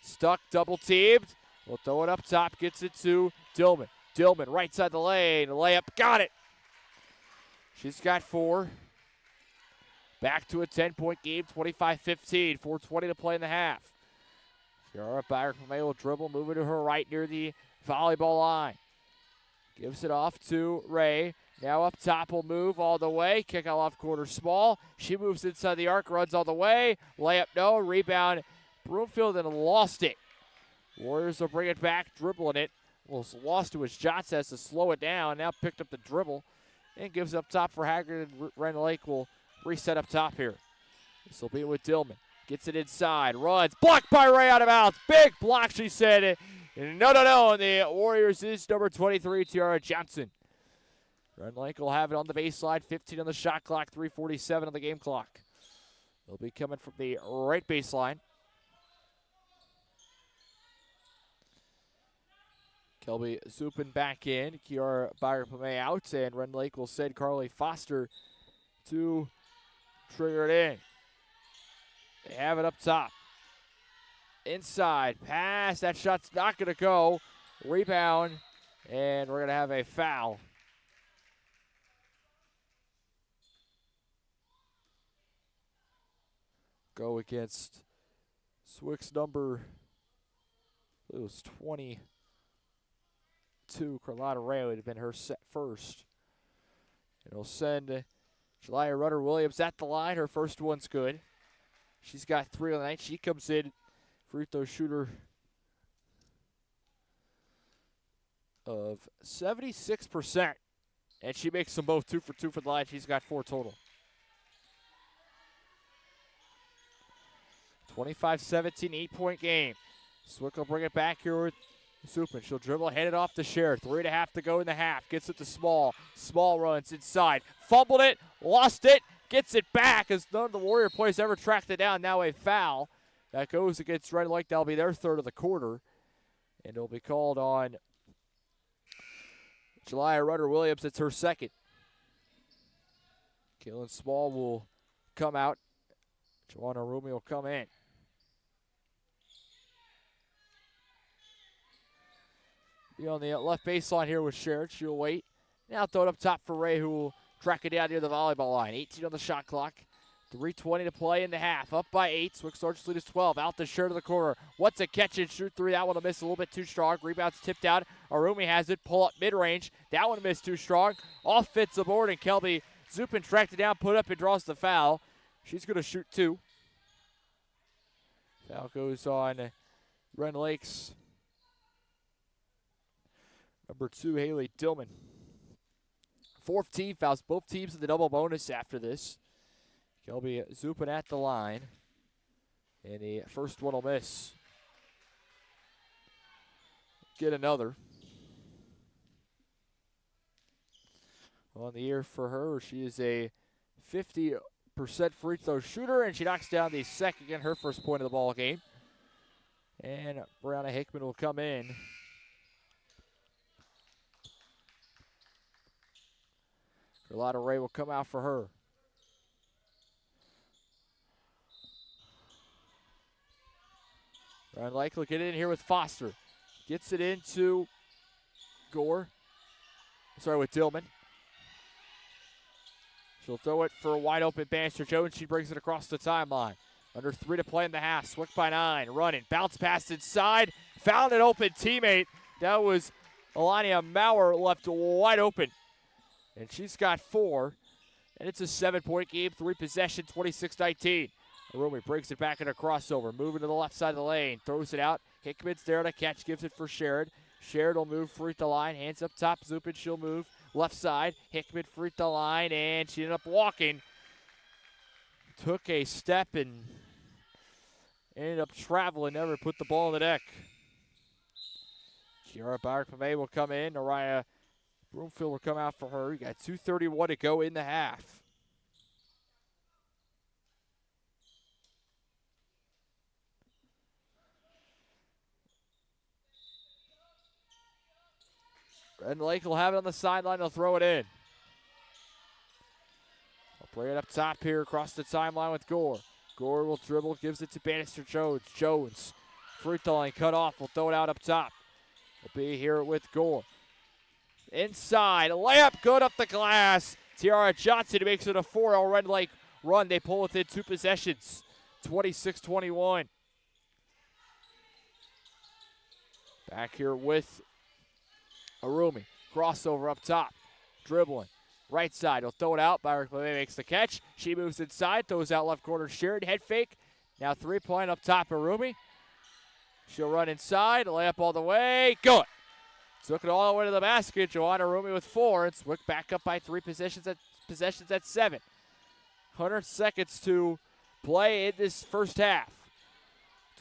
Stuck, double teamed. We'll throw it up top, gets it to Dillman. Dillman, right side the lane. Layup, got it. She's got 4. Back to a 10-point game, 25-15. 4:20 to play in the half. Ciara Byron will dribble, moving to her right near the volleyball line. Gives it off to Ray. Now up top will move all the way. Kick out off corner Small. She moves inside the arc, runs all the way. Layup, no. Rebound, Broomfield, and lost it. Warriors will bring it back, dribbling it. Well, lost to his Johnson, has to slow it down. Now picked up the dribble. And gives up top for Haggard, and Rend Lake will reset up top here. This will be with Dillman. Gets it inside, runs, blocked by Ray out of bounds. Big block, she said. No. And the Warriors is number 23, Tiara Johnson. Rend Lake will have it on the baseline, 15 on the shot clock, 3:47 on the game clock. They'll be coming from the right baseline. Kelby Zupin back in, Kiara Byron-Pame out, and Rend Lake will send Carly Foster to trigger it in. They have it up top. Inside, pass, that shot's not gonna go. Rebound, and we're gonna have a foul. Go against Swick's number, it was 22, Carlotta Ray would have been her set first. It'll send Jaliyah Rutter-Williams at the line. Her first one's good. She's got 3 on the night. She comes in, free throw shooter of 76%. And she makes them both 2 for 2 for the line. She's got 4 total. 25-17, 8-point game. Swick will bring it back here with Zupin. She'll dribble, hand it off to Sherrod. 3.5 to go in the half. Gets it to Small. Small runs inside. Fumbled it, lost it, gets it back as none of the Warrior players ever tracked it down. Now a foul that goes against Rend Lake. That'll be their third of the quarter. And it'll be called on Jaliyah Rutter-Williams. It's her second. Kaylin Small will come out. Joanna Rumi will come in. Be on the left baseline here with Sherrod. She'll wait. Now throw it up top for Ray, who will track it down near the volleyball line. 18 on the shot clock. 3:20 to play in the half. Up by 8. Swick Sargent's lead is 12. Out the Sherrod to the corner. What's a catch and shoot 3? That one will miss a little bit too strong. Rebound's tipped out. Arumi has it. Pull up mid-range. That one missed too strong. Off fits the board, and Kelby Zupin tracked it down, put up, and draws the foul. She's going to shoot 2. Foul goes on Rend Lake's number 2, Haley Dillman. 4th team fouls. Both teams in the double bonus after this. Kelby Zupin at the line. And the first one will miss. Get another. On the year for her, she is a 50% free throw shooter, and she knocks down the second and her first point of the ball game. And Brianna Hickman will come in. Carlotta Ray will come out for her. Rend Lake will get in here with Foster. Gets it into Gore. Sorry, with Dillman. She'll throw it for a wide open Bannister Jones. She brings it across the timeline. Under 3 to play in the half. Swick by 9. Running. Bounce pass inside. Found an open teammate. That was Alania Maurer left wide open. And she's got 4. And it's a 7-point game. 3 possession, 26-19. Arumi breaks it back in a crossover. Moving to the left side of the lane. Throws it out. Hickman's there to catch. Gives it for Sherrod. Sherrod will move free throw line. Hands up top. Zupin, she'll move. Left side. Hickman free throw line. And she ended up walking. Took a step and ended up traveling. Never put the ball in the deck. Kiara Byron-Pame will come in. Araya Broomfield will come out for her. You got 2:31 to go in the half. Rend Lake will have it on the sideline. They'll throw it in. I'll bring it up top here across the timeline with Gore. Gore will dribble, gives it to Bannister Jones. Jones, free throw line cut off. We'll throw it out up top. We'll be here with Gore. Inside, layup good up the glass. Tiara Johnson makes it a 4-0 Rend Lake run. They pull within 2 possessions, 26-21. Back here with Arumi. Crossover up top. Dribbling. Right side. He'll throw it out. Byron-Pame makes the catch. She moves inside. Throws out left corner. Sherrod. Head fake. Now 3-point up top. Arumi. She'll run inside. Layup all the way. Good. Took it all the way to the basket. Joanna Arumi with 4. And Swick back up by 3 possessions at 7. 100 seconds to play in this first half.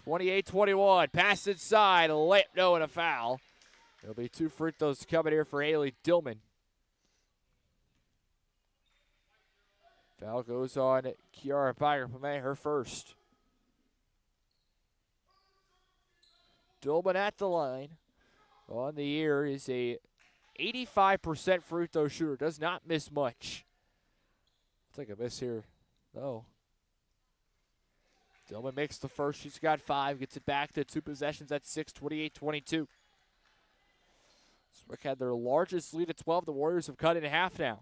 28-21. Pass inside. Layup no and a foul. There'll be 2 free throws coming here for Haley Dillman. Foul goes on Kiara Byer-Pame, her first. Dillman at the line. On the year is a 85% free throw shooter. Does not miss much. I'll take a miss here, though. Dillman makes the first. She's got 5. Gets it back to 2 possessions at 6, 28-22. Swick had their largest lead at 12. The Warriors have cut it in half now.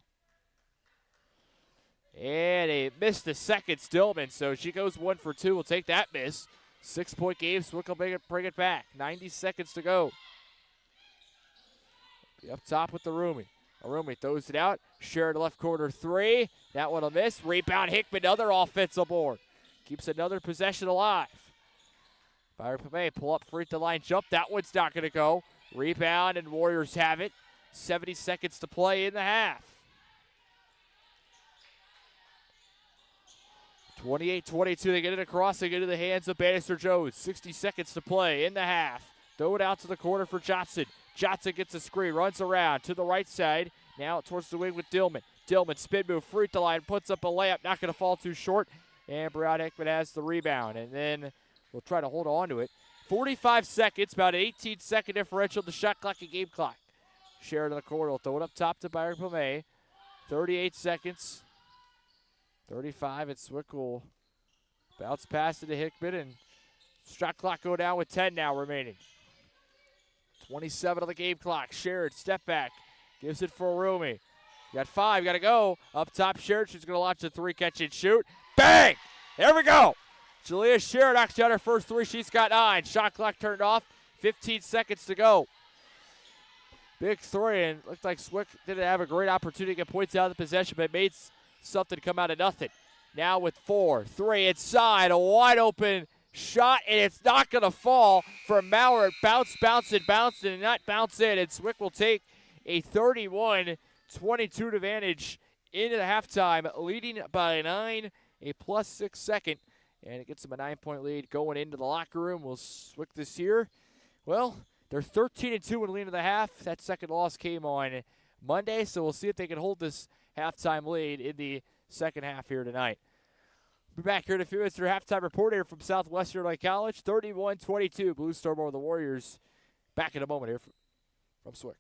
And they missed the second, Stillman, so she goes 1 for 2. We'll take that miss. 6-point game. Swick will bring it back. 90 seconds to go. Be up top with the Arumi. Arumi throws it out. Shared left corner 3. That one will miss. Rebound Hickman, another offensive board. Keeps another possession alive. Byer-Pame pull up free throw line jump. That one's not going to go. Rebound and Warriors have it. 70 seconds to play in the half. 28-22, they get it across, they get it in the hands of Bannister Jones. 60 seconds to play in the half. Throw it out to the corner for Johnson. Johnson gets a screen, runs around to the right side. Now towards the wing with Dillman. Dillman, spin move, free throw line, puts up a layup, not going to fall too short. And Brianna Hickman has the rebound, and then we'll try to hold on to it. 45 seconds, about an 18-second differential, the shot clock and game clock. Sheridan in the corner will throw it up top to Byer-Pame. 38 seconds. 35 at Swick will bounce past it to Hickman, and shot clock go down with 10 now remaining. 27 on the game clock. Sheridan, step back, gives it for Arumi. Got 5, got to go. Up top, Sheridan, she's going to launch a 3, catch and shoot. Bang! There we go. Julia Sheridan knocks down her first 3. She's got 9. Shot clock turned off. 15 seconds to go. Big 3, and looked like Swick didn't have a great opportunity to get points out of the possession, but made something come out of nothing. Now with 4, 3 inside, a wide open shot, and it's not going to fall for Maurer. It bounced, and not bounce in, and Swick will take a 31-22 advantage into the halftime, leading by 9, a +6 second, and it gets them a 9-point lead going into the locker room. Will Swick this year? Well, they're 13-2 when leading the half. That second loss came on Monday, so we'll see if they can hold this halftime lead in the second half here tonight. We'll be back here in a few minutes for halftime report here from Southwestern College. 31-22, Blue Storm over the Warriors. Back in a moment here from Swick.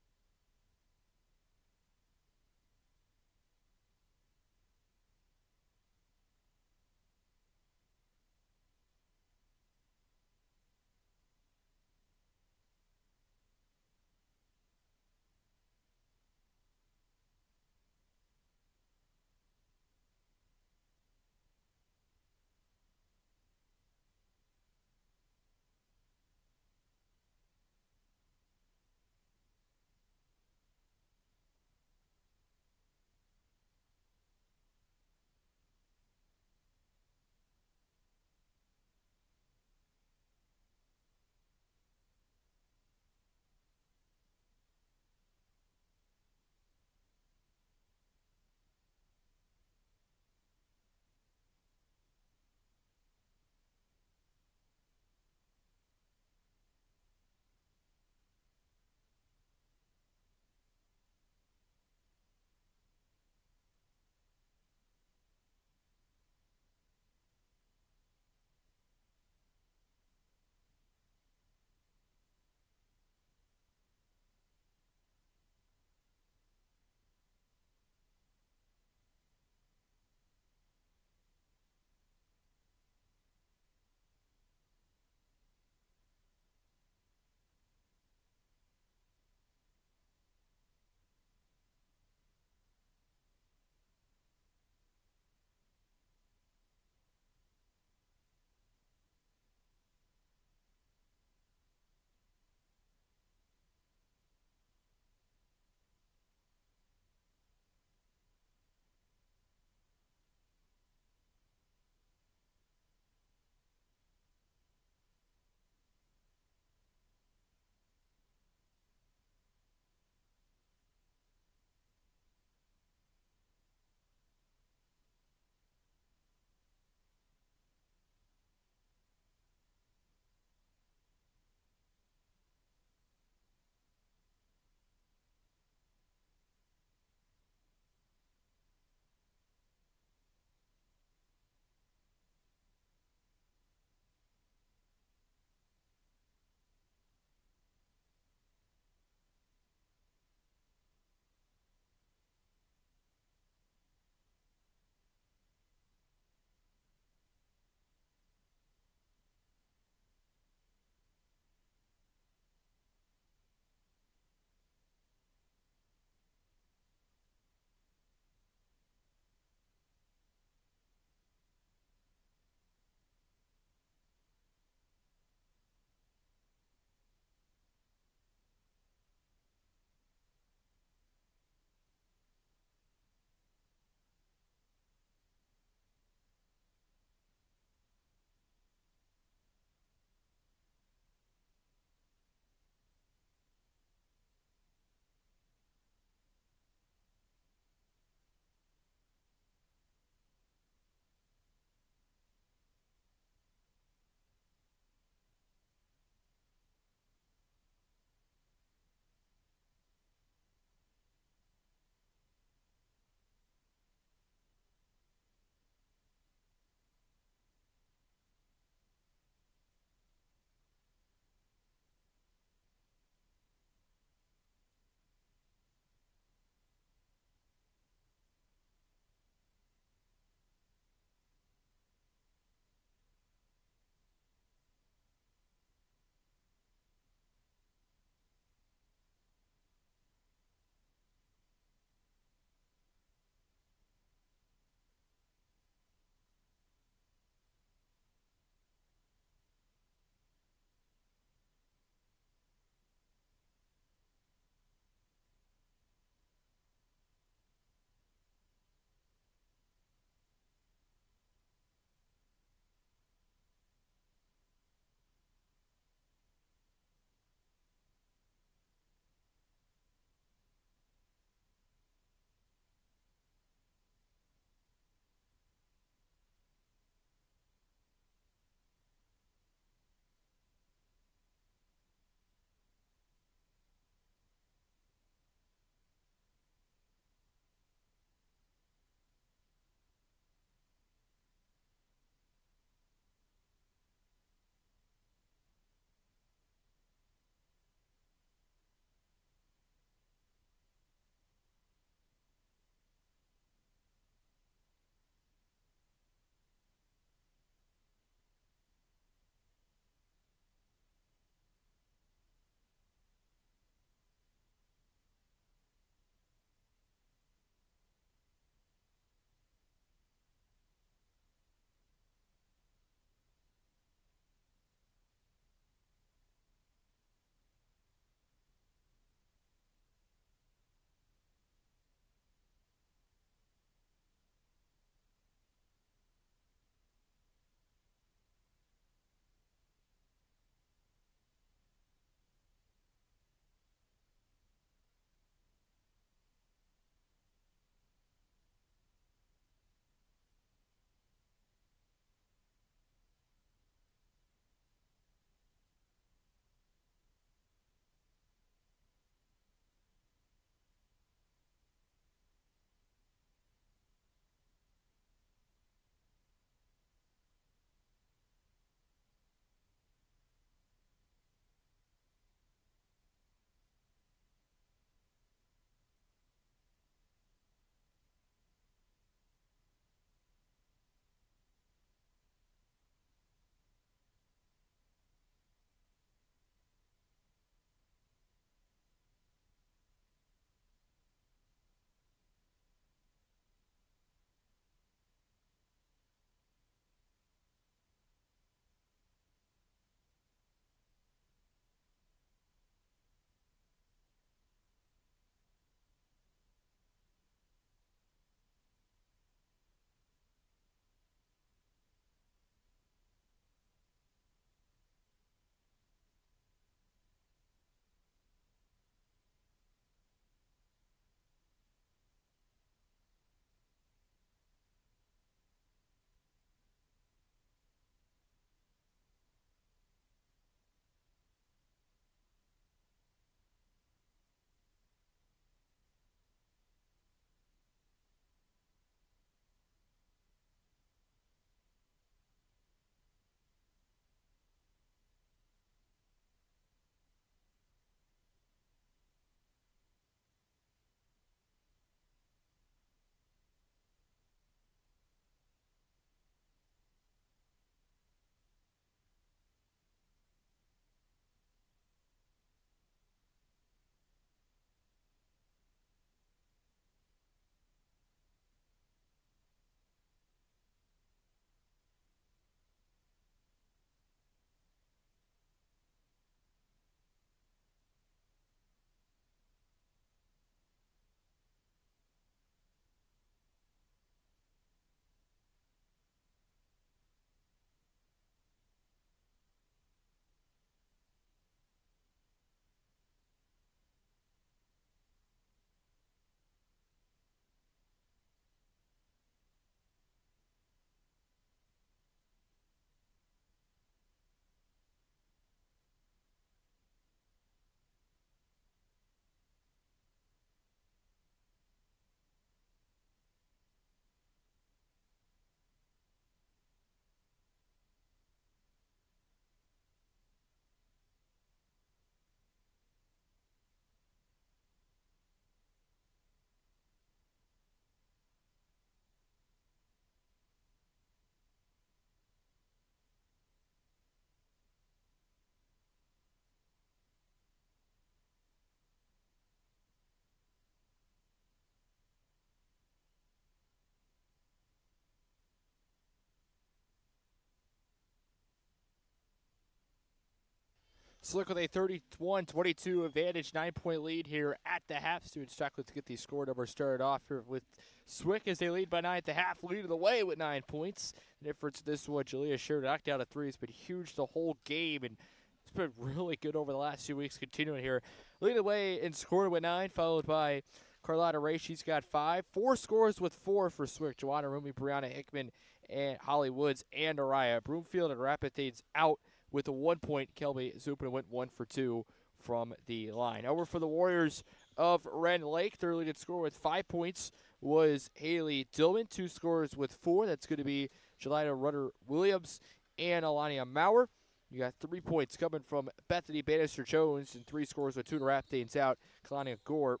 Slick with a 31-22 advantage, 9-point lead here at the half. Students chocolate to get the score number started off here with Swick as they lead by 9 at the half, leading the way with 9 points. The difference this one, Jalea Sher knocked down a three. It's been huge the whole game, and it's been really good over the last 2 weeks. Continuing here, leading the way in scoring with 9, followed by Carlotta Ray. She's got 5. 4 scores with 4 for Swick. Joanna Rumi, Brianna Hickman, and Holly Woods, and Araya Broomfield and Rapidade's out with a 1 point. Kelby Zupin went 1 for 2 from the line. Over for the Warriors of Rend Lake. Their leading scorer with 5 points was Haley Dillman. 2 scores with 4. That's going to be Jelida Rudder-Williams and Alania Maurer. You got 3 points coming from Bethany Bannister-Jones and 3 scores with 2 to Rapidade's out. Kalania Gore,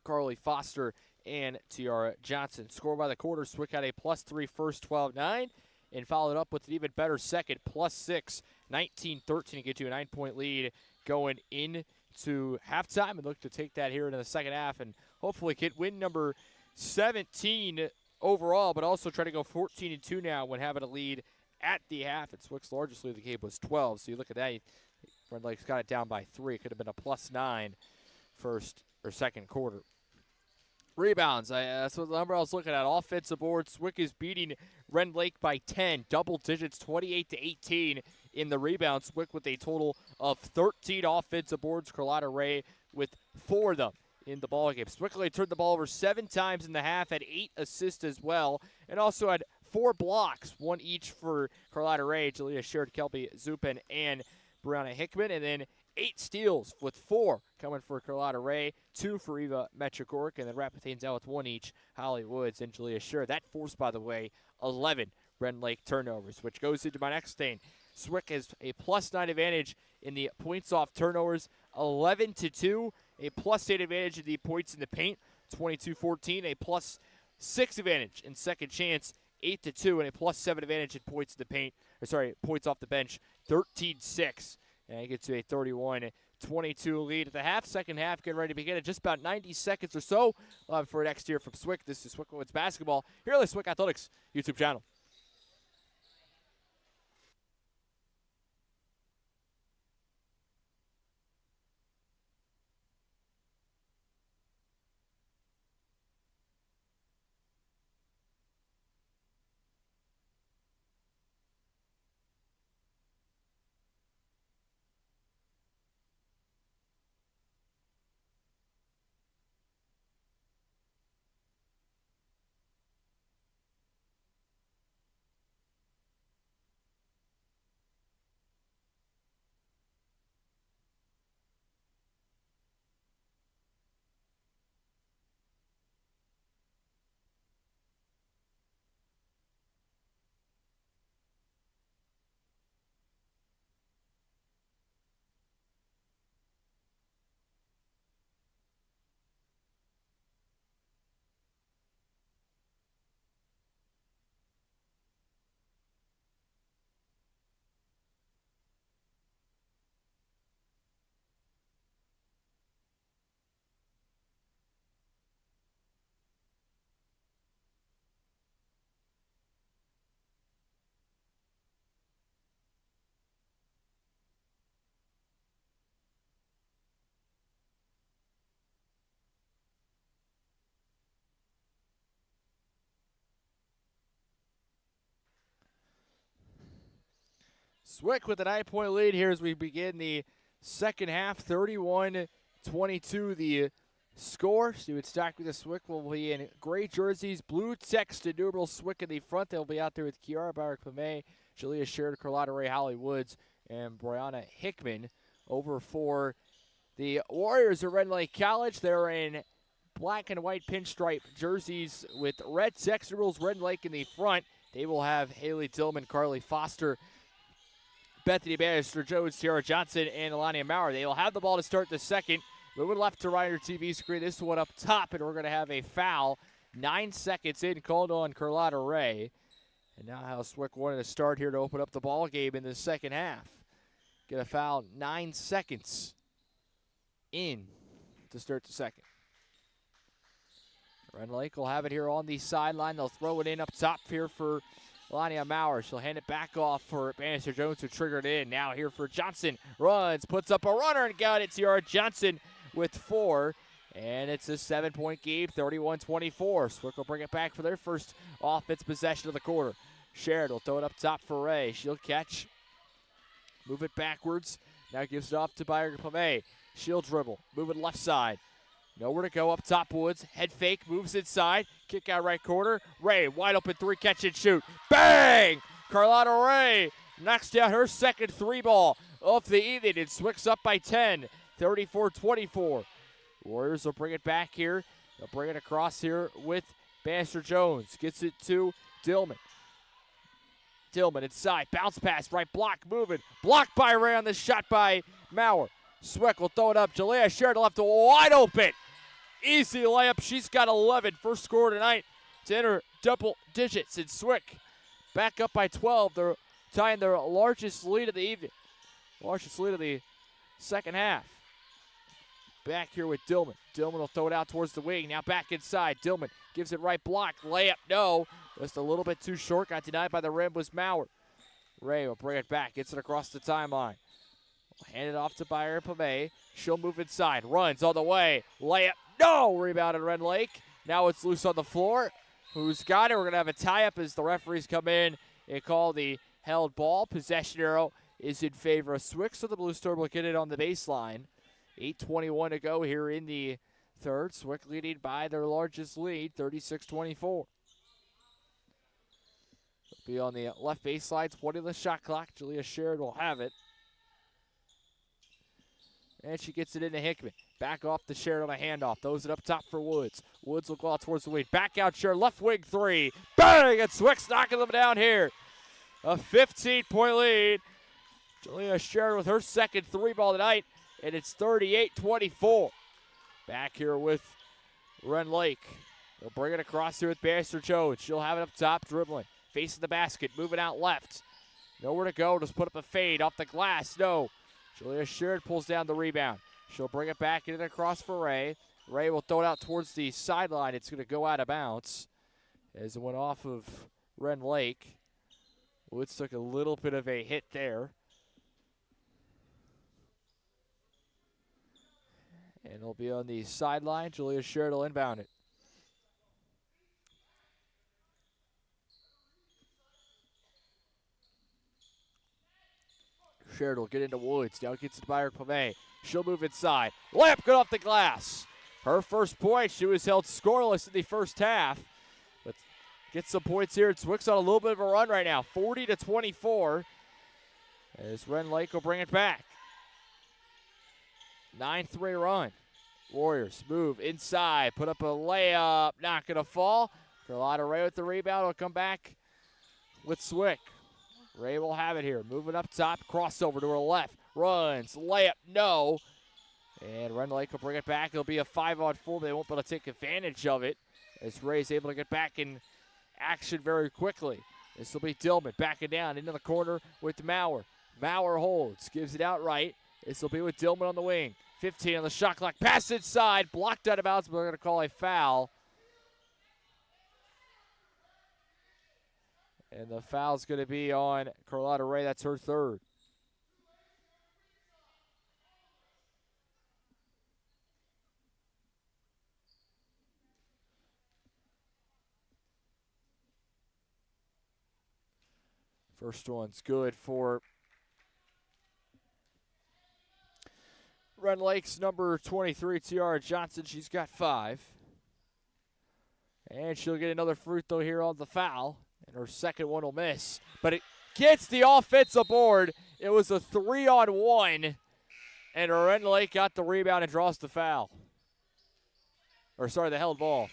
Carly Foster, and Tiara Johnson. Score by the quarter, Swick had a +3 first, 12-9. And followed up with an even better second, +6, 19-13 to get to a 9-point lead going into halftime, and look to take that here into the second half and hopefully get win number 17 overall, but also try to go 14-2 now when having a lead at the half. And Swick's largest lead of the game was 12, so you look at that, Rend Lake's got it down by 3. It could have been a +9 first or second quarter. Rebounds, that's what the number I was looking at. Offensive boards, Swick is beating Rend Lake by 10, double digits, 28-18 in the rebounds. Swick with a total of 13 offensive boards. Carlotta Ray with 4 of them in the ballgame. Swick turned the ball over 7 times in the half, had 8 assists as well, and also had 4 blocks, 1 each for Carlotta Ray. Jalea shared Kelby Zupin and Brianna Hickman, and then 8 steals with 4 coming for Carlotta Ray, 2 for Eva Metrogork, and then Rapidane's out with 1 each, Holly Woods and Jalea Sher. That forced, by the way, 11 Rend Lake turnovers, which goes into my next thing. Swick has a +9 advantage in the points off turnovers, 11-2, a +8 advantage in the points in the paint, 22-14, a +6 advantage in second chance, 8-2, and a +7 advantage in points in the paint, points off the bench, 13-6. And it gets to a 31-22 lead at the half. Second half getting ready to begin in just about 90 seconds or so for next year from Swick. This is Swick Women's Basketball here on the Swick Athletics YouTube channel. Swick with a 9-point lead here as we begin the second half, 31-22 the score. Steven Stock with the Swick will be in gray jerseys, blue text and numeral Swick in the front. They'll be out there with Kiara Barrick-Pame, Jalea Sher, Carlotta Ray, Holly Woods, and Brianna Hickman. Over for the Warriors of Rend Lake College. They're in black and white pinstripe jerseys with red text numerals, Rend Lake in the front. They will have Haley Tillman, Carly Foster, Bethany Bannister-Jones, Tiara Johnson, and Alania Maurer. They will have the ball to start the second. Moving left to right on your TV screen. This one up top, and we're going to have a foul. 9 seconds in, called on Carlotta Ray. And now how Swick wanted to start here to open up the ball game in the second half. Get a foul 9 seconds in to start the second. Rend Lake will have it here on the sideline. They'll throw it in up top here for Lania Maurer. She'll hand it back off for Bannister Jones, who triggered in. Now here for Johnson. Runs, puts up a runner, and got it. Tiara Johnson with 4. And it's a 7-point game, 31-24. Swick will bring it back for their first offense possession of the quarter. Sherrod will throw it up top for Ray. She'll catch. Move it backwards. Now gives it off to Byron Pame. She'll dribble. Move it left side. Nowhere to go up top Woods. Head fake. Moves inside. Kick out right corner. Ray wide open 3 catch and shoot. Bang! Carlotta Ray knocks down her second 3 ball of the evening and Swick's up by 10. 34-24. Warriors will bring it back here. They'll bring it across here with Bannister Jones. Gets it to Dillman. Dillman inside, bounce pass, right block, moving. Blocked by Ray on the shot by Maurer. Swick will throw it up. Jalea Sherrod left wide open. Easy layup. She's got 11. First score tonight to enter double digits. And Swick back up by 12. They're tying their largest lead of the evening. Largest lead of the second half. Back here with Dillman. Dillman will throw it out towards the wing. Now back inside. Dillman gives it right block. Layup, no. Just a little bit too short. Got denied by the rim was Maurer. Ray will bring it back. Gets it across the timeline. Hand it off to Byron Pame. She'll move inside. Runs all the way. Layup, no. Rebounded Rend Lake. Now it's loose on the floor. Who's got it? We're going to have a tie-up as the referees come in and call the held ball. Possession arrow is in favor of Swick, so the Blue Storm will get it on the baseline. 8:21 to go here in the third. Swick leading by their largest lead, 36-24. Be on the left baseline, 20 on the shot clock. Jalea Sherrod will have it. And she gets it into Hickman. Back off the Sherrod on a handoff. Throws it up top for Woods. Woods will go out towards the wing. Back out Sherrod, left wing 3. Bang! And Swick's knocking them down here. A 15-point lead. Jalea Sherrod with her second 3 ball tonight. And it's 38-24. Back here with Rend Lake. They'll bring it across here with Bannister Jones. She'll have it up top, dribbling. Facing the basket, moving out left. Nowhere to go, just put up a fade off the glass. No. Jalea Sherrod pulls down the rebound. She'll bring it back in and across for Ray. Ray will throw it out towards the sideline. It's going to go out of bounds as it went off of Rend Lake. Woods took a little bit of a hit there. And it'll be on the sideline. Jalea Sherrod will inbound it. Sherrod will get into Woods. Now gets it to Byron Pame. She'll move inside. Layup good off the glass. Her first point. She was held scoreless in the first half. But gets some points here. Swick's on a little bit of a run right now. 40-24. As Rend Lake will bring it back. 9-3 run. Warriors move inside. Put up a layup. Not going to fall. Carlotta Ray with the rebound. Will come back with Swick. Ray will have it here. Moving up top. Crossover to her left. Runs. Layup. No. And Rend Lake will bring it back. It'll be a 5-on-4. They won't be able to take advantage of it as Ray's able to get back in action very quickly. This will be Dillman backing down into the corner with Maurer. Maurer holds. Gives it out right. This will be with Dillman on the wing. 15 on the shot clock. Pass inside. Blocked out of bounds, but they're going to call a foul. And the foul's going to be on Carlotta Ray. That's her third. First one's good for Rend Lake's number 23, Tiara Johnson. She's got 5. And she'll get another fruit, though, here on the foul. And her second one will miss. But it gets the offensive board. It was a 3-on-1. And Rend Lake got the rebound and draws the foul. Or, sorry, the held ball.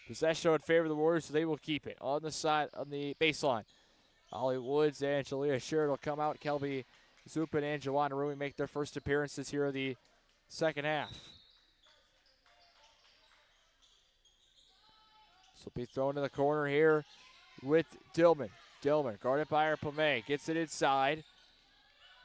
Possession in favor of the Warriors, so they will keep it. On the side, on the baseline. Ollie Woods and Jalea Sherrod will come out. Kelby Zupin and Joanna Rui make their first appearances here in the second half. So be thrown in the corner here with Dillman. Dillman guarded by her Pame. Gets it inside.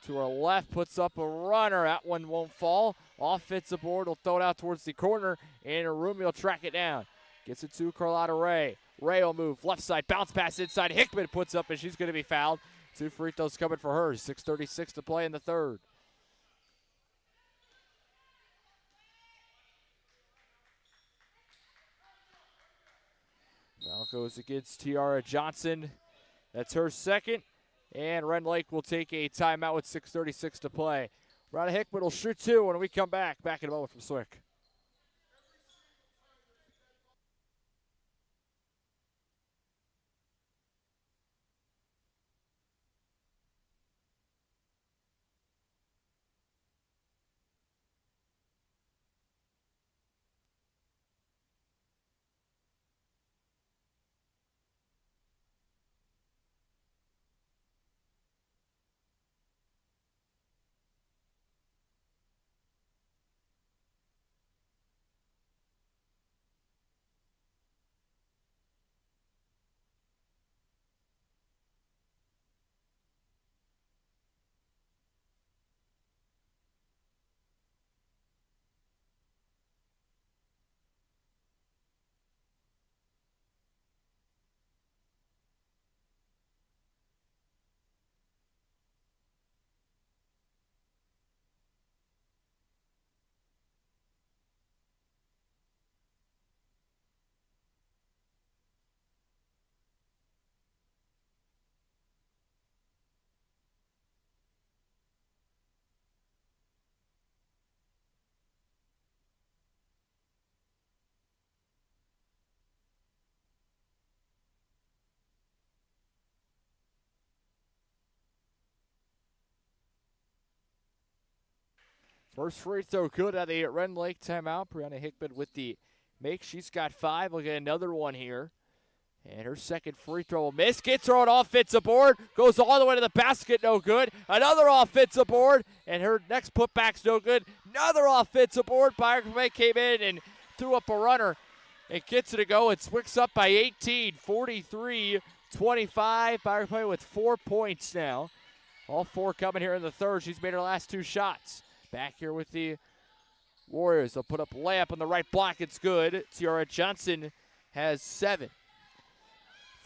To her left, puts up a runner. That one won't fall. Offensive board will throw it out towards the corner. And Arumi will track it down. Gets it to Carlotta Ray. Ray will move left side, bounce pass inside. Hickman puts up, and she's going to be fouled. 2 free throws coming for her. 6:36 to play in the third. Foul goes against Tiara Johnson. That's her second. And Rend Lake will take a timeout with 6:36 to play. Ronnie Hickman will shoot 2 when we come back. Back in a moment from Swick. First free throw good at the Rend Lake timeout. Brianna Hickman with the make. She's got 5. We'll get another one here. And her second free throw will miss. Gets her on offensive board. Goes all the way to the basket. No good. Another offensive board. And her next putback's no good. Another offensive board. Byron came in and threw up a runner. It gets it to go. It Swick's up by 18. 43-25. Byron with 4 points now. All 4 coming here in the third. She's made her last 2 shots. Back here with the Warriors. They'll put up a layup on the right block. It's good. Tiara Johnson has 7.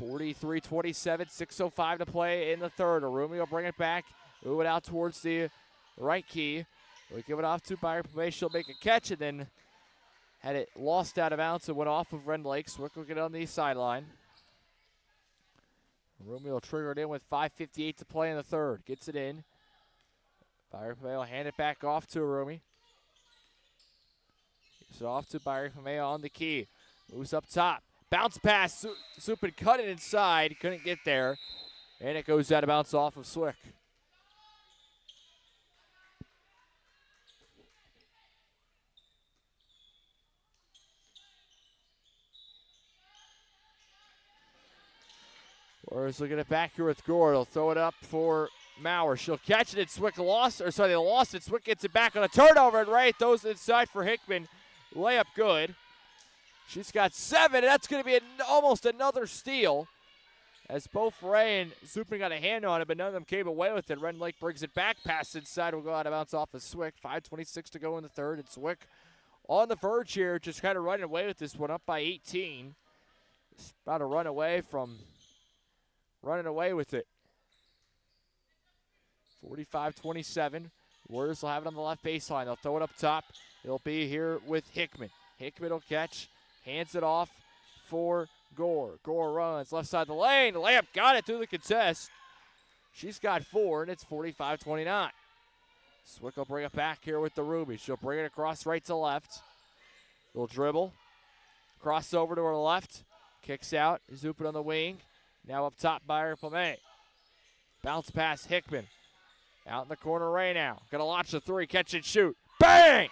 43-27, 6:05 to play in the third. Arumi will bring it back. Move it out towards the right key. We'll give it off to Byron Pame. She'll make a catch, and then had it lost out of bounds and went off of Rend Lake. Swick will get on the sideline. Arumi will trigger it in with 5:58 to play in the third. Gets it in. Byron Pame will hand it back off to Arumi. Gives it off to Byron Pame on the key. Moves up top. Bounce pass. Supin cut it inside. Couldn't get there. And it goes out of bounds off of Swick. Warriors looking at back here with Gore. They'll throw it up for Maurer. She'll catch it, and Swick lost. Or sorry, they lost it. Swick gets it back on a turnover, and Ray throws it inside for Hickman. Layup good. She's got 7, and that's going to be almost another steal. As both Ray and Supin got a hand on it, but none of them came away with it. Rend Lake brings it back. Pass inside will go out of bounds off of Swick. 5:26 to go in the third, and Swick on the verge here, just kind of running away with this one, up by 18. Just about to run away from running away with it. 45-27. Warriors will have it on the left baseline. They'll throw it up top. It'll be here with Hickman. Hickman will catch, hands it off for Gore. Gore runs left side of the lane. The layup got it through the contest. She's got 4, and it's 45-29. Swick will bring it back here with the Ruby. She'll bring it across right to left. Little dribble. Cross over to her left. Kicks out. Zupin on the wing. Now up top by Pame. Bounce pass Hickman. Out in the corner Ray now. Gonna launch the 3. Catch and shoot. Bang!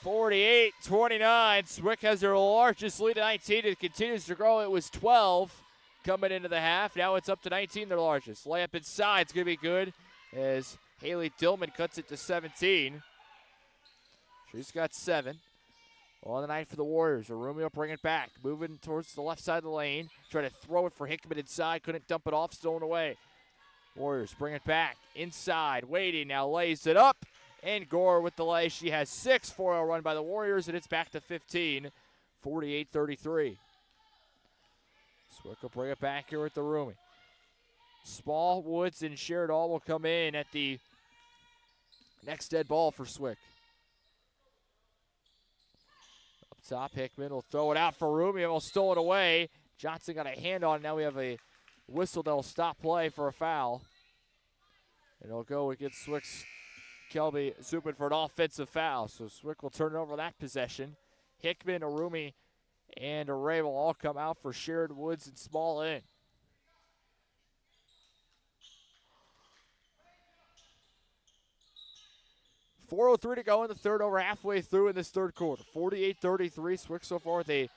48-29. Swick has their largest lead at 19. It continues to grow. It was 12 coming into the half. Now it's up to 19, their largest. Layup inside. It's going to be good as Haley Dillman cuts it to 17. She's got 7. On the night for the Warriors. Arumi will bring it back. Moving towards the left side of the lane. Try to throw it for Hickman inside. Couldn't dump it off. Stolen away. Warriors bring it back. Inside. Waiting. Now lays it up. And Gore with the lay. She has 6. 4-0 run by the Warriors, and it's back to 15. 48-33. Swick will bring it back here with the roomie. Small, Woods, and Sheridan will come in at the next dead ball for Swick. Up top, Hickman will throw it out for Rumi and will steal it away. Johnson got a hand on it. Now we have a whistle that will stop play for a foul. And it'll go against Swick's Kelby Zupin for an offensive foul. So Swick will turn it over that possession. Hickman, Arumi, and Array will all come out for Sheridan, Woods, and Small in. .403 to go in the third, over halfway through in this third quarter. 48-33, Swick so far with a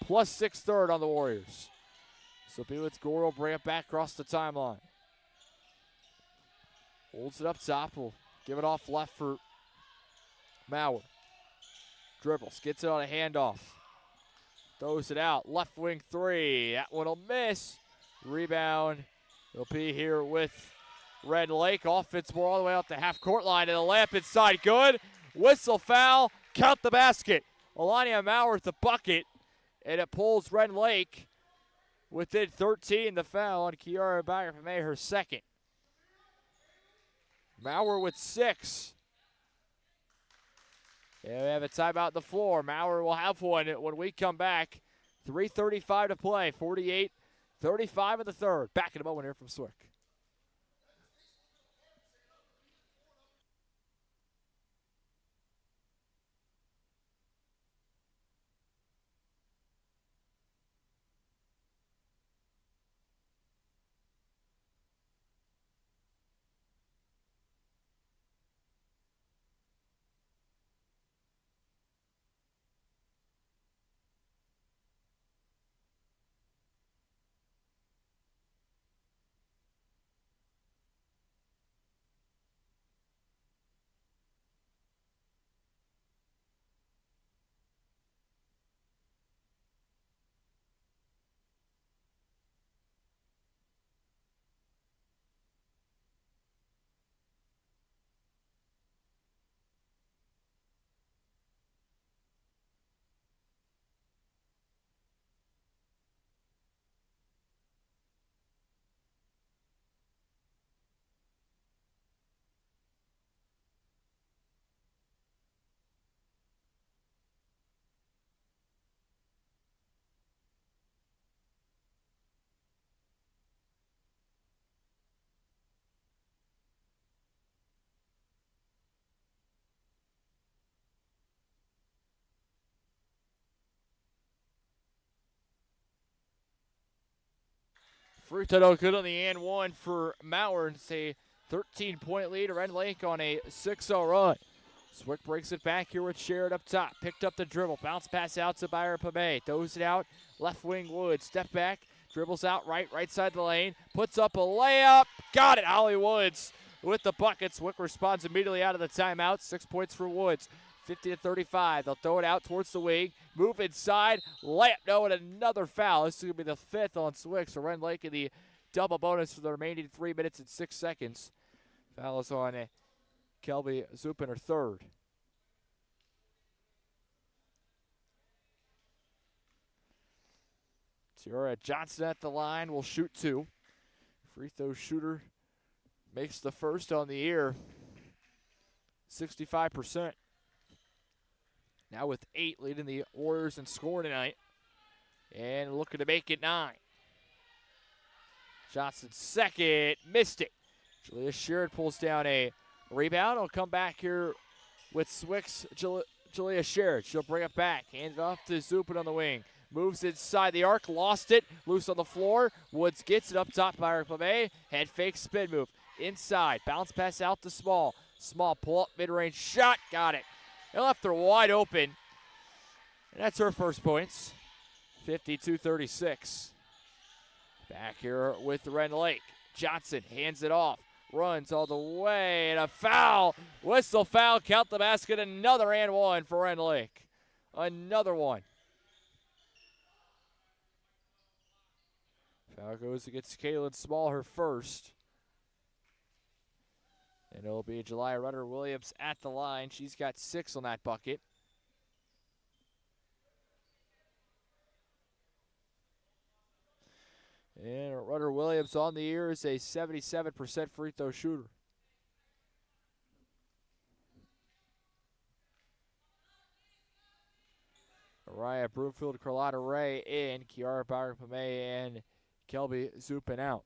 +6 third on the Warriors. So Bewitz Gore will bring it back across the timeline. Holds it up top, will give it off left for Mauer. Dribbles, gets it on a handoff. Throws it out, left wing three. That one will miss. Rebound, it'll be here with Red Lake. Offense more all the way out the half-court line, and the layup inside. Good. Whistle foul. Count the basket. Alania Mauer with the bucket, and it pulls Red Lake within 13. The foul on Kiara Bayer-Pame, her second. Mauer with 6. Yeah, we have a timeout on the floor. Mauer will have one when we come back. 3:35 to play. 48-35 in the third. Back in a moment here from Swick. Free throw no good on the and one for Mauer, and it's a 13-point lead. Red Lake on a 6-0 run. Swick breaks it back here with Sherrod up top. Picked up the dribble. Bounce pass out to Bayer-Pame. Throws it out. Left wing Wood. Step back. Dribbles out right side the lane. Puts up a layup. Got it. Holly Woods with the bucket. Swick responds immediately out of the timeout. 6 points for Woods. 50-35. They'll throw it out towards the wing. Move inside. Layup. No, and another foul. This is going to be the 5th on Swick. So Ren Lake in the double bonus for the remaining 3 minutes and 6 seconds. Foul is on Kelby Zupin, her third. Tiara Johnson at the line will shoot 2. Free throw shooter makes the first on the year. 65%. Now with 8 leading the Warriors in scoring tonight. And looking to make it 9. Johnson second, missed it. Julia Sherrod pulls down a rebound. It'll come back here with Swick's Julia Sherrod. She'll bring it back. Hand it off to Zupin on the wing. Moves inside the arc, lost it. Loose on the floor. Woods gets it up top by Pame. Head fake spin move. Inside, bounce pass out to Small. Small pull up, mid-range shot, got it. They left her wide open. And that's her first points. 52-36. Back here with Ren Lake. Johnson hands it off. Runs all the way. And a foul. Whistle foul. Count the basket. Another and one for Ren Lake. Another one. Foul goes against Kaylin Small, her first. And it'll be Julia Rutter-Williams at the line. She's got 6 on that bucket. And Rudder Williams on the year is a 77% free throw shooter. Mariah Broomfield, Carlotta Ray in, Kiara Bauer-Pame, and Kelby Zupin out.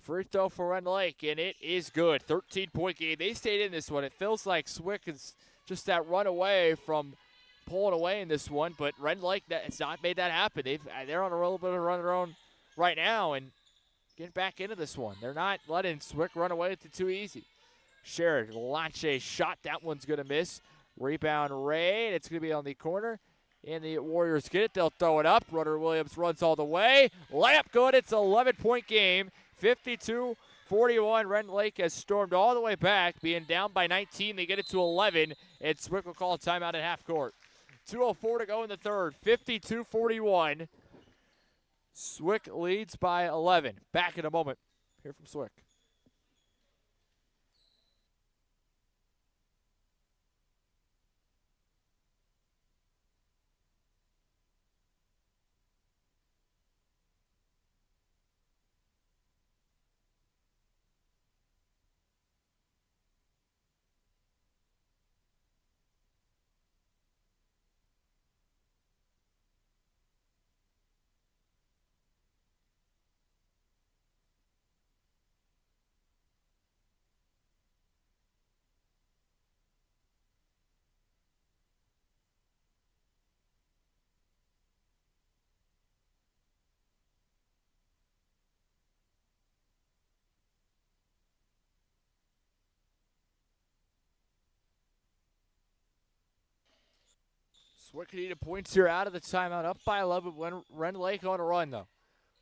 Free throw for Rend Lake, and it is good. 13-point game. They stayed in this one. It feels like Swick is just that run away from pulling away in this one, but Rend Lake has not made that happen. They're on a little bit of a run of their own right now and getting back into this one. They're not letting Swick run away with it too easy. Sherrod, Lache shot. That one's going to miss. Rebound Ray. It's going to be on the corner. And the Warriors get it. They'll throw it up. Rudder Williams runs all the way. Layup good. It's an 11-point game. 52-41. Rend Lake has stormed all the way back. Being down by 19, they get it to 11. And Swick will call a timeout at half court. 2:04 to go in the third. 52-41. Swick leads by 11. Back in a moment. Here from Swick. Swick needed points here out of the timeout. Up by 11 when Rend Lake on a run, though.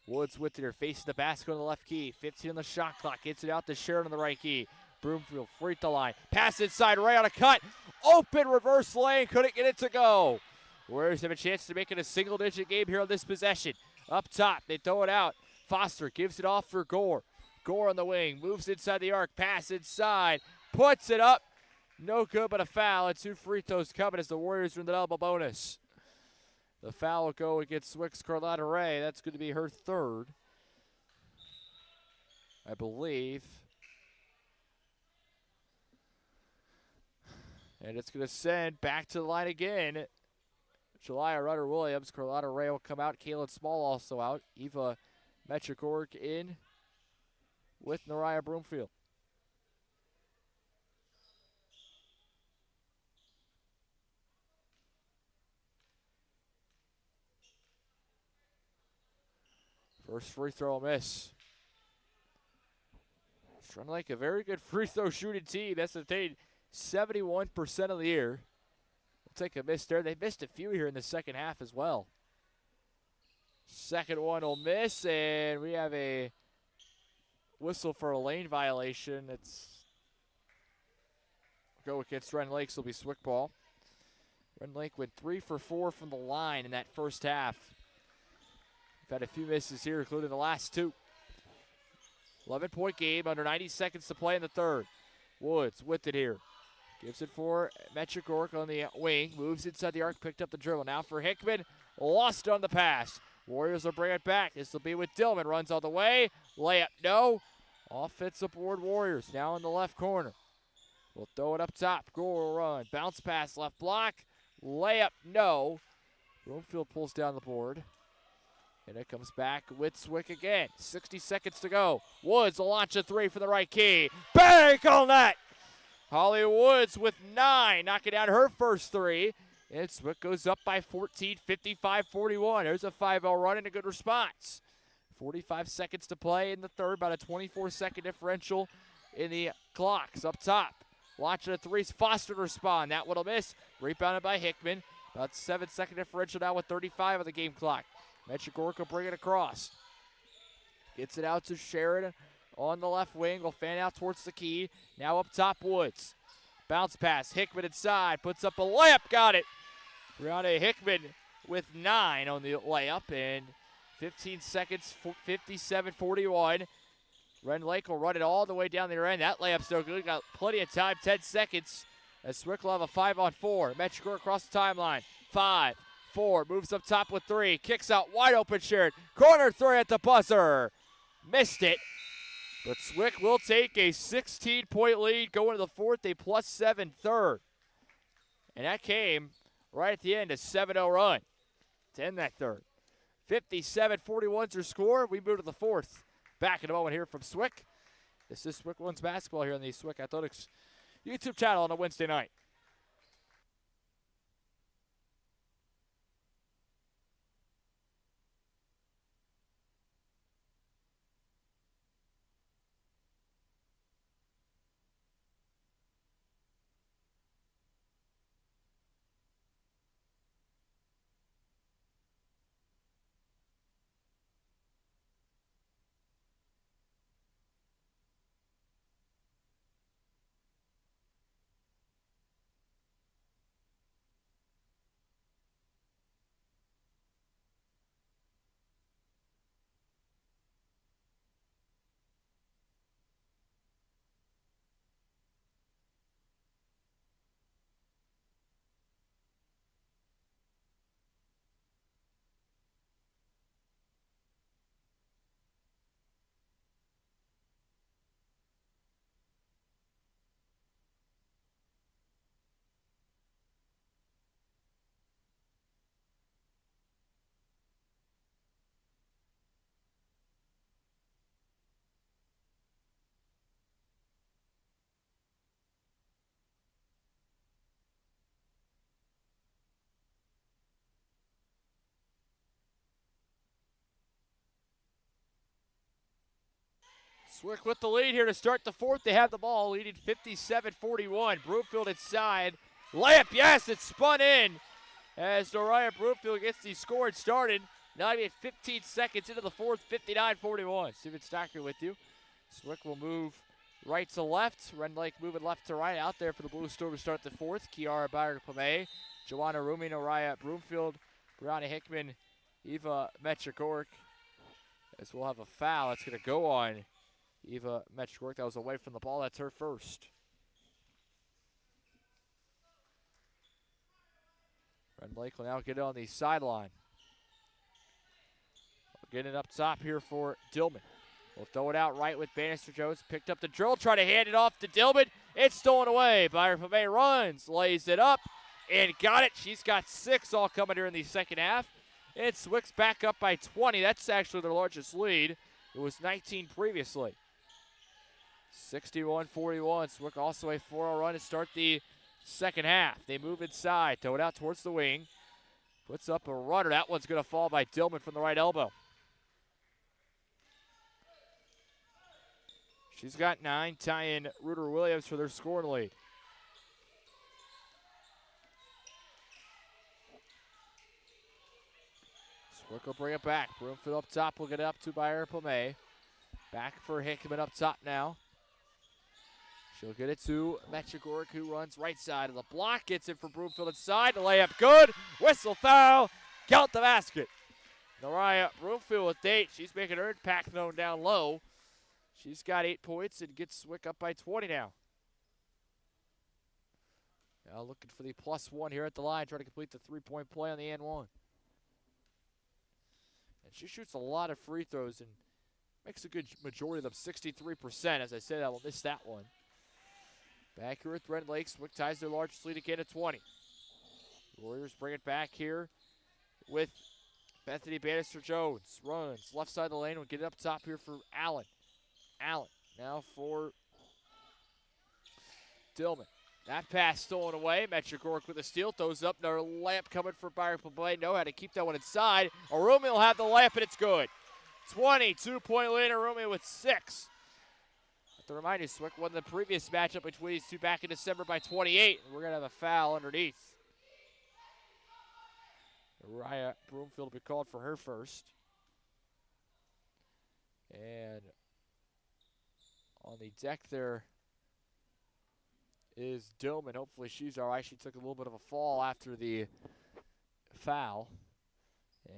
Woods with it here, facing the basket on the left key. 15 on the shot clock. Gets it out to Sherrod on the right key. Broomfield free throw line. Pass inside, Ray on a cut. Open reverse lane. Couldn't get it to go. Warriors have a chance to make it a single-digit game here on this possession. Up top, they throw it out. Foster gives it off for Gore. Gore on the wing. Moves inside the arc. Pass inside. Puts it up. No good, but a foul, and 2 free throws coming as the Warriors are in the double bonus. The foul will go against Swick's Carlotta Ray. That's going to be her third, I believe. And it's going to send back to the line again. Jaliyah Rudder Williams, Carlotta Ray will come out. Kaylin Small also out. Eva Metrikork in with Nariah Broomfield. First free throw miss. It's running like a very good free throw shooting team. That's attained 71% of the year. We'll take a miss there. They missed a few here in the second half as well. Second one will miss, and we have a whistle for a lane violation. It's go against Rend Lake, so it'll be Swick ball. Rend Lake went 3 for 4 from the line in that first half. Had a few misses here, including the last 2. 11-point game, under 90 seconds to play in the third. Woods with it here. Gives it for Metrikork on the wing. Moves inside the arc, picked up the dribble. Now for Hickman, lost on the pass. Warriors will bring it back. This will be with Dillman. Runs all the way. Layup, no. Offensive board Warriors now in the left corner. We'll throw it up top. Gore will run. Bounce pass, left block. Layup, no. Broomfield pulls down the board. And it comes back with Swick again. 60 seconds to go. Woods will launch a 3 for the right key. Bank on that! Holly Woods with 9, knocking down her first 3. And Swick goes up by 14, 55-41. There's a 5-0 run and a good response. 45 seconds to play in the third, about a 24-second differential in the clocks up top. Launching a 3, Foster to respond. That one will miss. Rebounded by Hickman. About 7-second differential now with 35 on the game clock. Metrikork will bring it across. Gets it out to Sherrod on the left wing. Will fan out towards the key. Now up top, Woods. Bounce pass. Hickman inside. Puts up a layup. Got it. Brianna Hickman with 9 on the layup. And 15 seconds, 57-41. Rend Lake will run it all the way down the end. That layup's no good. Got plenty of time. 10 seconds. As Swick will have a 5-on-4. Metrikork across the timeline. 5, 4, moves up top with 3, kicks out wide open Sharon. Corner 3 at the buzzer. Missed it. But Swick will take a 16-point lead going to the fourth, a +7 third. And that came right at the end, a 7-0 run to end that third. 57-41's your score. We move to the fourth. Back in a moment here from Swick. This is Swick Women's Basketball here on the Swick Athletics YouTube channel on a Wednesday night. Swick with the lead here to start the fourth. They have the ball, leading 57-41. Broomfield inside. Layup, yes, it's spun in as Noriah Broomfield gets the score started. Now we have 15 seconds into the fourth, 59-41. Steven Stacker with you. Swick will move right to left. Rend Lake moving left to right out there for the Blue Storm to start the fourth. Kiara Byard-Pame, Joanna Rumi, Noriah Broomfield, Brianna Hickman, Eva Metrigork. As we'll have a foul, it's going to go on Eva Metrigork. That was away from the ball. That's her first. Rend Lake will now get it on the sideline. We'll get it up top here for Dillman. We'll throw it out right with Bannister Jones. Picked up the drill, try to hand it off to Dillman. It's stolen away. Byard-Pame runs, lays it up, and got it. She's got 6 all coming here in the second half. And Swick's back up by 20. That's actually their largest lead. It was 19 previously. 61-41. Swick also a 4-0 run to start the second half. They move inside, throw it out towards the wing. Puts up a runner. That one's going to fall by Dillman from the right elbow. She's got 9. Tyan Reuter-Williams for their scoring lead. Swick will bring it back. Broomfield up top. We'll get it up to Byard-Pame. Back for Hickman up top now. She'll get it to Metrigork, who runs right side of the block. Gets it for Broomfield inside. The layup good. Whistle foul. Count the basket. Noriah Broomfield with 8. She's making her impact known down low. She's got 8 points and gets Swick up by 20 now. Now looking for the +1 here at the line. Trying to complete the 3-point play on the N1. And she shoots a lot of free throws and makes a good majority of them, 63%. As I said, I will miss that one. Back here with Rend Lake. Swick ties their largest lead again at 20. Warriors bring it back here with Bethany Bannister Jones. Runs left side of the lane. We'll get it up top here for Allen. Allen now for Dillman. That pass stolen away. Metrigork with a steal. Throws up. Another layup coming for Byard-Pame. Know how to keep that one inside. Arumi will have the layup, and it's good. 22-point lead. Arumi with 6. To remind you, Swick won the previous matchup between these two back in December by 28. We're going to have a foul underneath. Noriah Broomfield will be called for her first. And on the deck there is Dillman. Hopefully she's all right. She took a little bit of a fall after the foul.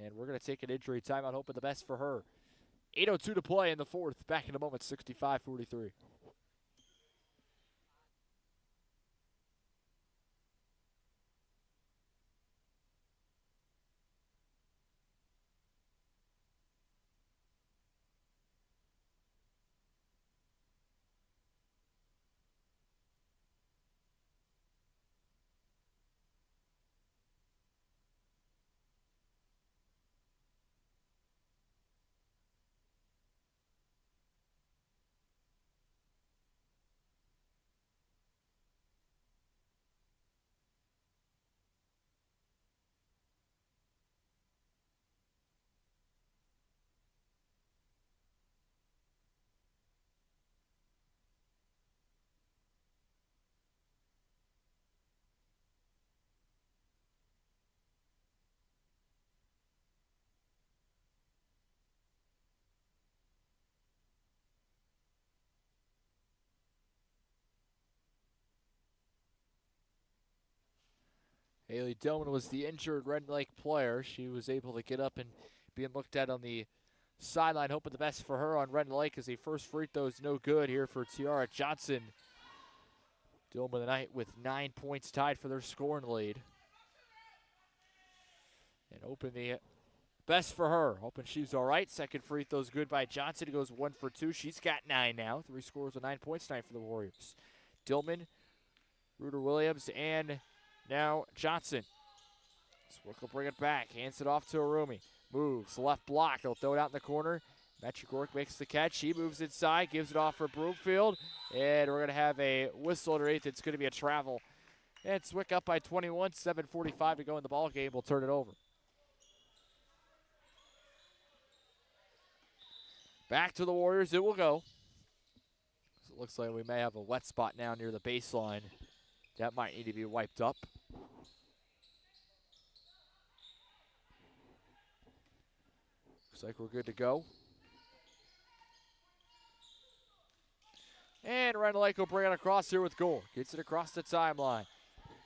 And we're going to take an injury timeout, hoping the best for her. 8:02 to play in the fourth. Back in a moment, 65-43. Haley Dillman was the injured Rend Lake player. She was able to get up and being looked at on the sideline, hoping the best for her on Rend Lake as the first free throw is no good here for Tiara Johnson. Dillman tonight with 9 points tied for their scoring lead. And open the best for her. Hoping she's all right. Second free throw's good by Johnson. It goes 1 for 2. She's got 9 now. 3 scores with 9 points tonight for the Warriors. Dillman, Reuter Williams, and now Johnson. Swick will bring it back. Hands it off to Arumi. Moves, left block. He'll throw it out in the corner. Metrogork makes the catch. He moves inside, gives it off for Broomfield. And we're going to have a whistle underneath. It's going to be a travel. And Swick up by 21. 7:45 to go in the ball game. We'll turn it over. Back to the Warriors. It will go. So it looks like we may have a wet spot now near the baseline. That might need to be wiped up. Looks like we're good to go. And Rend Lake will bring it across here with goal. Gets it across the timeline.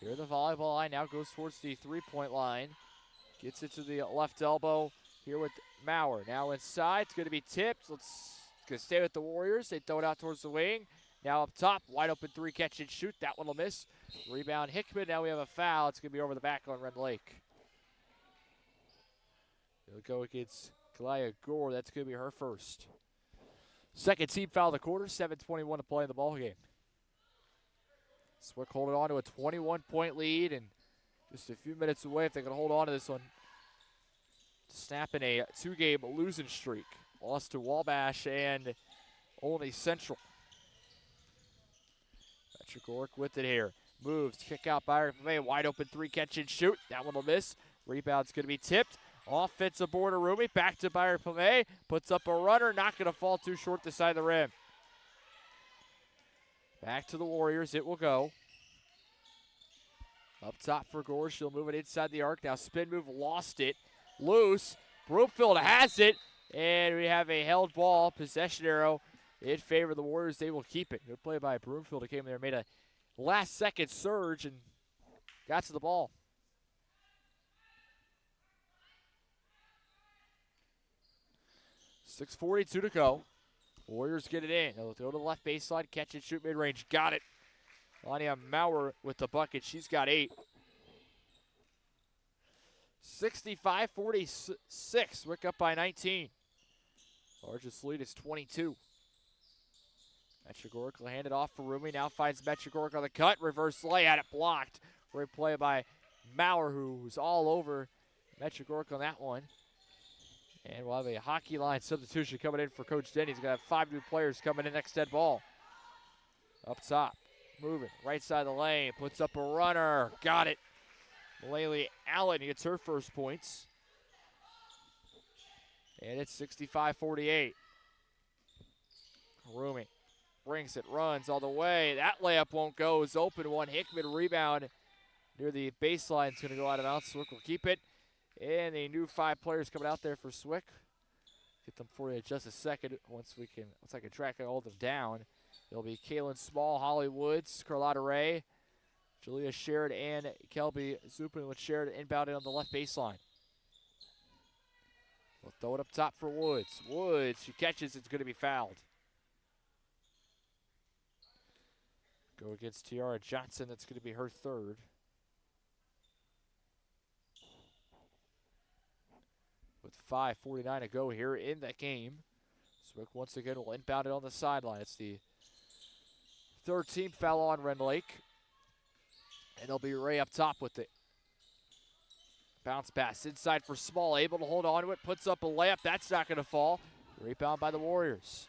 Here the volleyball line now goes towards the three-point line. Gets it to the left elbow here with Maurer. Now inside, it's going to be tipped. It's going to stay with the Warriors. They throw it out towards the wing. Now up top, wide open three, catch and shoot. That one will miss. Rebound Hickman. Now we have a foul. It's going to be over the back on Rend Lake. They'll go against Kalaya Gore. That's going to be her first. Second team foul of the quarter. 7:21 to play in the ballgame. Swick holding on to a 21-point lead and just a few minutes away if they can hold on to this one. Snapping a 2-game losing streak. Lost to Wabash and Olney Central. Metrogork with it here. Moves, kick out by May. Wide open three, catch and shoot. That one will miss. Rebound's going to be tipped. Offensive board of Rumi. Back to Byron Pame. Puts up a runner. Not going to fall too short this side of the rim. Back to the Warriors. It will go. Up top for Gore. She'll move it inside the arc. Now spin move. Lost it. Loose. Broomfield has it. And we have a held ball. Possession arrow in favor of the Warriors. They will keep it. Good play by Broomfield. Who came in there, made a last-second surge and got to the ball. .6:42 to go. Warriors get it in. They'll throw to the left baseline, catch and shoot mid-range. Got it. Lania Maurer with the bucket. She's got 8. 65-46. Wick up by 19. Largest lead is 22. Metrogork will hand it off for Rumi. Now finds Metrogork on the cut. Reverse lay at it, blocked. Great play by Maurer, who was all over Metrogork on that one. And we'll have a hockey line substitution coming in for Coach Denny. He's going to have 5 new players coming in next dead ball. Up top, moving, right side of the lane, puts up a runner, got it. Malaylee Allen gets her first points. And it's 65-48. Rumi brings it, runs all the way. That layup won't go, it's open one. Hickman rebound near the baseline. It's going to go out of bounds. Swick will keep it. And the new 5 players coming out there for Swick. Get them for you in just a second. Once I can track all of them down. It'll be Kaylin Small, Holly Woods, Carlotta Ray, Julia Sherrod, and Kelby Zupin with Sherrod inbounded on the left baseline. We'll throw it up top for Woods. Woods, she catches, it's going to be fouled. Go against Tiara Johnson, that's going to be her third. With 5:49 to go here in that game. Swick once again will inbound it on the sideline. It's the third team foul on Rend Lake. And it'll be Ray up top with it. Bounce pass inside for Small, able to hold on to it, puts up a layup. That's not going to fall. Rebound by the Warriors.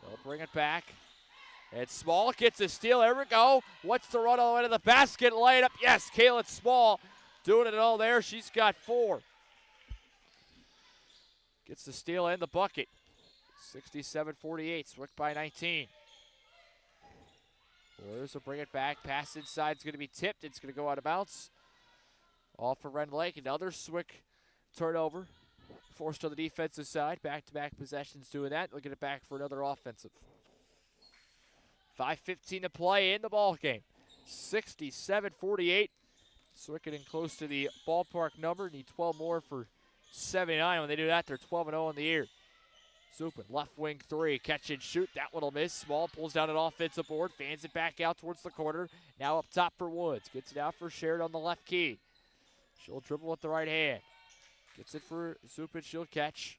They'll bring it back. And Small gets a steal. There we go. What's the run all the way to the basket? Lay it up. Yes, Kaylin Small doing it all there. She's got 4. Gets the steal and the bucket. 67-48, Swick by 19. Warriors will bring it back. Pass inside is going to be tipped. It's going to go out of bounds. All for Rend Lake. Another Swick turnover. Forced on the defensive side. Back-to-back possessions doing that. They'll get it back for another offensive. 5:15 to play in the ball game. 67-48. Swick getting close to the ballpark number. Need 12 more for 79. When they do that, they're 12-0 in the year. Zupin, left wing three, catch and shoot. That one will miss. Small pulls down an offensive board, fans it back out towards the corner. Now up top for Woods. Gets it out for Sherrod on the left key. She'll dribble with the right hand. Gets it for Zupin, she'll catch.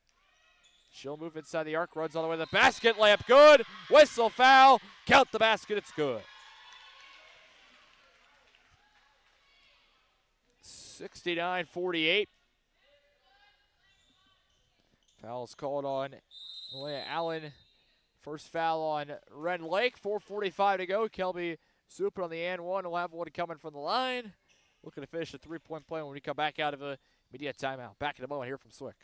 She'll move inside the arc, runs all the way to the basket. Layup good. Whistle foul. Count the basket, it's good. 69-48. Foul's called on Malaya Allen. First foul on Rend Lake. 4:45 to go. Kelby Zupin on the and one. We'll have one coming from the line. Looking to finish a three-point play when we come back out of a media timeout. Back in a moment here from Swick.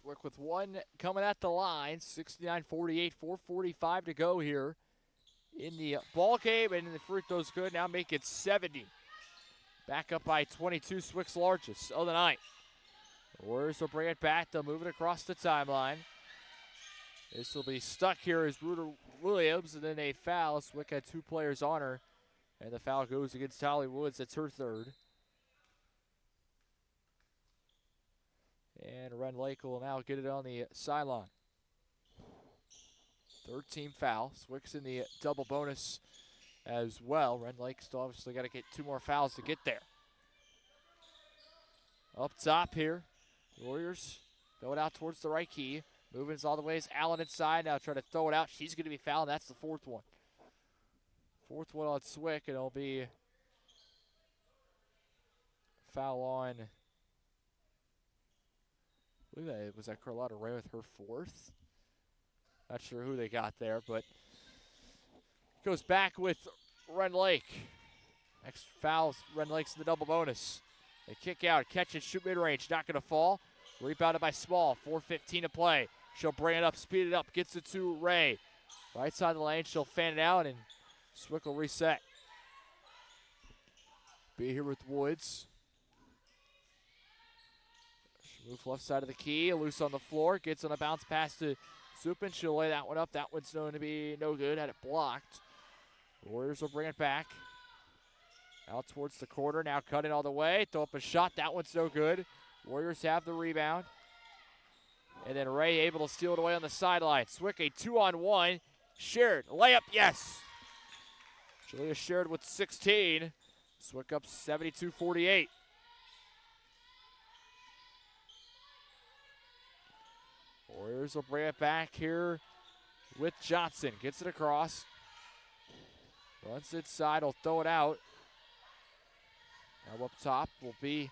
Swick with one coming at the line. 69-48, 4:45 to go here in the ball game, and the free throw's good. Now make it 70. Back up by 22, Swick's largest of the night. The Warriors will bring it back. They'll move it across the timeline. This will be stuck here as Ruder Williams, and then a foul. Swick had two players on her, and the foul goes against Holly Woods. That's her third. And Rend Lake will now get it on the sideline. Third team foul. Swick's in the double bonus as well. Rend Lake still obviously got to get two more fouls to get there. Up top here, Warriors throw it out towards the right key. Moving all the ways. Allen inside. Now trying to throw it out. She's going to be fouled. That's the fourth one. Fourth one on Swick, and it'll be foul on. I believe that was Carlotta Ray with her fourth. Not sure who they got there, but goes back with Rend Lake. Next foul, Rend Lake's in the double bonus. They kick out, catch and shoot mid-range, not going to fall. Rebounded by Small, 4:15 to play. She'll bring it up, speed it up, gets it to Ray. Right side of the lane, she'll fan it out, and Swick will reset. Be here with Woods. She'll move left side of the key, loose on the floor, gets on a bounce pass to Zupin. She'll lay that one up. That one's known to be no good, had it blocked. The Warriors will bring it back. Out towards the corner, now cutting all the way. Throw up a shot, that one's no good. Warriors have the rebound. And then Ray able to steal it away on the sideline. Swick a 2-on-1. Sherrod, layup, yes. Julia Sherrod with 16. Swick up 72-48. Warriors will bring it back here with Johnson. Gets it across. Runs inside, will throw it out. Now up top will be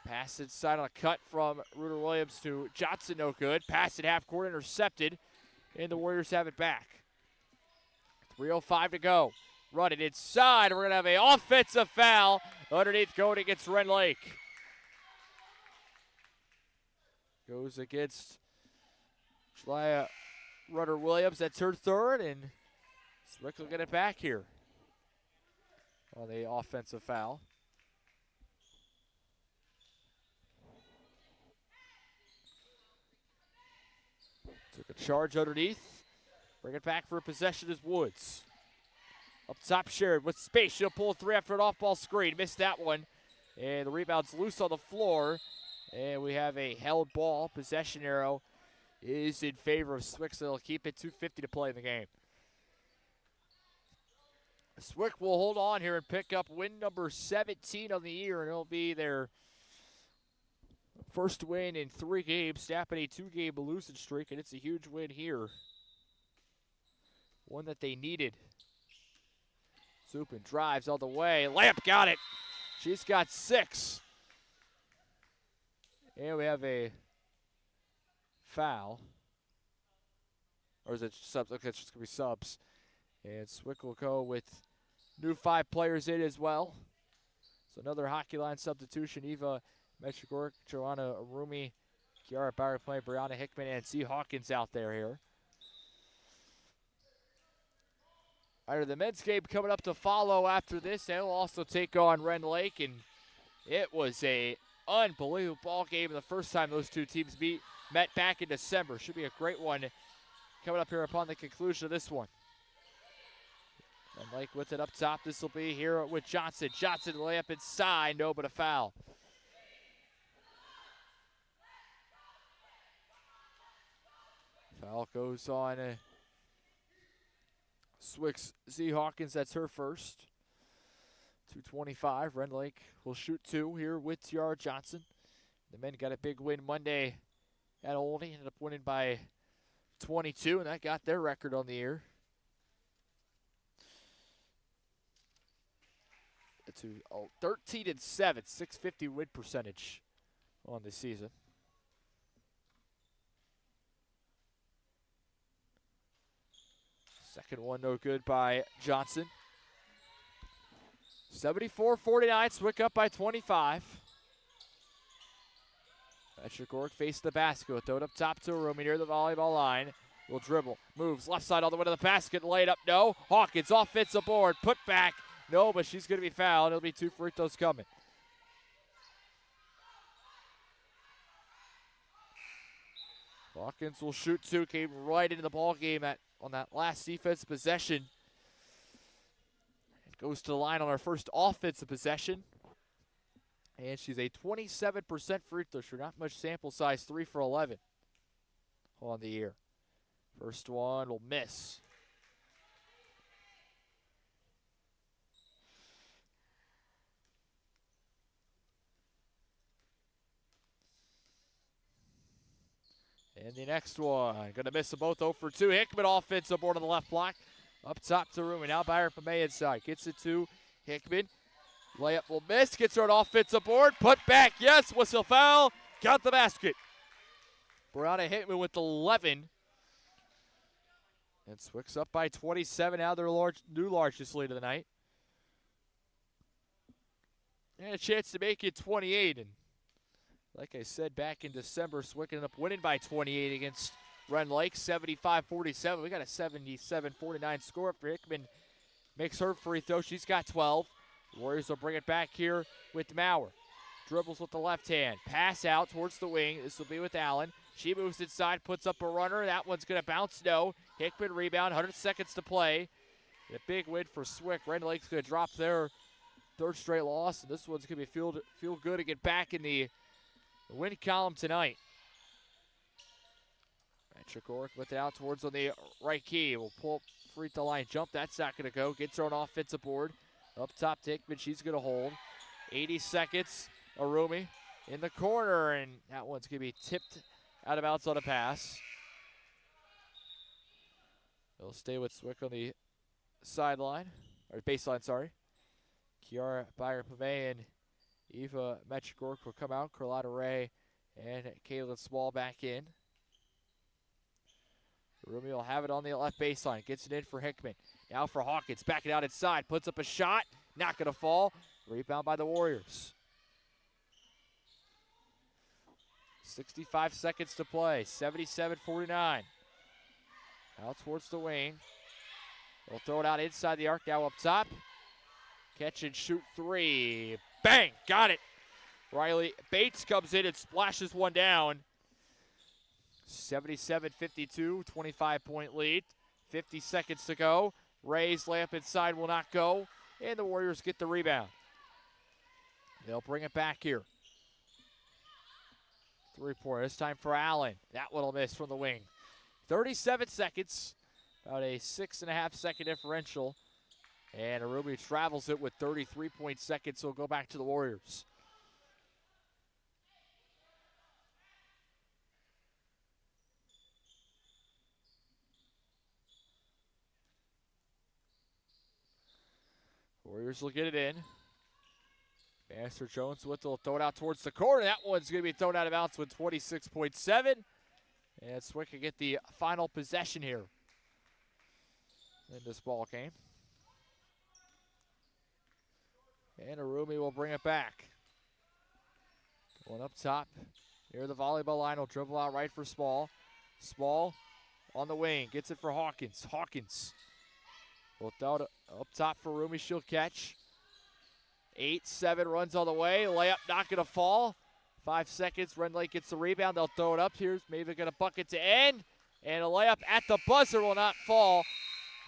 pass inside on a cut from Ruder Williams to Johnson, no good. Pass at half court, intercepted, and the Warriors have it back. 3:05 to go. Run it inside. We're going to have an offensive foul underneath going against Rend Lake. Goes against Julia Ruder Williams. That's her third, and Swick will get it back here on the offensive foul. Took a charge underneath. Bring it back for a possession is Woods. Up top, Sherrod with space. She'll pull a three after an off-ball screen. Missed that one. And the rebound's loose on the floor. And we have a held ball. Possession arrow is in favor of Swick, so they'll keep it 2:50 to play in the game. Swick will hold on here and pick up win number 17 on the year, and it'll be their first win in 3 games, snapping a 2-game losing streak, and it's a huge win here. One that they needed. Supin drives all the way. Lamp got it. She's got 6. And we have a foul. Or is it subs? Okay, it's just going to be subs. And Swick will go with new 5 players in as well. So another hockey line substitution. Eva Metrogork, Joanna Arumi, Kiara Bauer playing, Brianna Hickman, and C. Hawkins out there here. All right, the men's game coming up to follow after this. They'll also take on Rend Lake, and it was a unbelievable ball game the first time those two teams met back in December. Should be a great one coming up here upon the conclusion of this one. Rend Lake with it up top. This will be here with Johnson. Johnson layup inside, no, but a foul. Foul goes on Swick's Z Hawkins, that's her first. 2:25. Rend Lake will shoot 2 here with Tiara Johnson. The men got a big win Monday at Olney. Ended up winning by 22, and that got their record on the year. To 13-7, 650 win percentage on the season. Second one no good by Johnson. 74-49, Swick up by 25. Metrogork faced the basket. Throw it up top to Arumi near the volleyball line. Will dribble, moves left side all the way to the basket, laid up, no. Hawkins offensive board, put back, no, but she's going to be fouled. It'll be 2 free throws coming. Hawkins will shoot 2, came right into the ball game on that last defensive possession. It goes to the line on our first offensive possession. And she's a 27% free throw shooter, not much sample size, 3 for 11 on the year. First one will miss. And the next one, going to miss them both 0 for 2. Hickman offensive board on the left block. Up top to Rumi. Now Byron Pame inside. Gets it to Hickman. Layup will miss. Gets her an offensive board. Put back. Yes. Whistle foul. Got the basket. Brianna Hickman with 11. And Swick's up by 27. Now their new largest lead of the night. And a chance to make it 28. And like I said, back in December, Swick ended up winning by 28 against Rend Lake, 75-47. We got a 77-49 score after Hickman makes her free throw. She's got 12. The Warriors will bring it back here with Maurer. Dribbles with the left hand. Pass out towards the wing. This will be with Allen. She moves inside, puts up a runner. That one's going to bounce. No. Hickman rebound, 100 seconds to play. A big win for Swick. Rend Lake's going to drop their 3rd straight loss. And this one's going to be feel good to get back in the win column tonight. Metrogork with it out towards on the right key. Will pull up free throw line jump. That's not going to go. Gets her on offensive board. Up top to Hickman. She's going to hold. 80 seconds. Arumi in the corner. And that one's going to be tipped out of bounds on a pass. They'll stay with Swick on the sideline. Or baseline, sorry. Kiara Byer-Pame and Eva Metrogork will come out. Carlotta Ray and Kaylin Small back in. Rumi will have it on the left baseline. Gets it in for Hickman. Now for Hawkins. Back it out inside. Puts up a shot. Not going to fall. Rebound by the Warriors. 65 seconds to play. 77-49. Out towards the wing. They'll throw it out inside the arc. Now up top. Catch and shoot 3. Bang! Got it. Riley Bates comes in and splashes one down. 77-52, 25-point lead. 50 seconds to go. Ray's layup inside will not go, and the Warriors get the rebound. They'll bring it back here. 3-pointer, this time for Allen. That one will miss from the wing. 37 seconds, about a 6.5-second differential. And Arumi travels it with 33 seconds, so we'll go back to the Warriors. Warriors will get it in. Master Jones will throw it out towards the corner. That one's going to be thrown out of bounds with 26.7. And Swick can get the final possession here in this ball game. And Arumi will bring it back. Going up top near the volleyball line. Will dribble out right for Small. Small on the wing. Gets it for Hawkins. Hawkins will throw it up top for Arumi. She'll catch. 8-7 runs all the way. Layup not going to fall. 5 seconds. Rend gets the rebound. They'll throw it up. Here's maybe going to bucket to end. And a layup at the buzzer will not fall.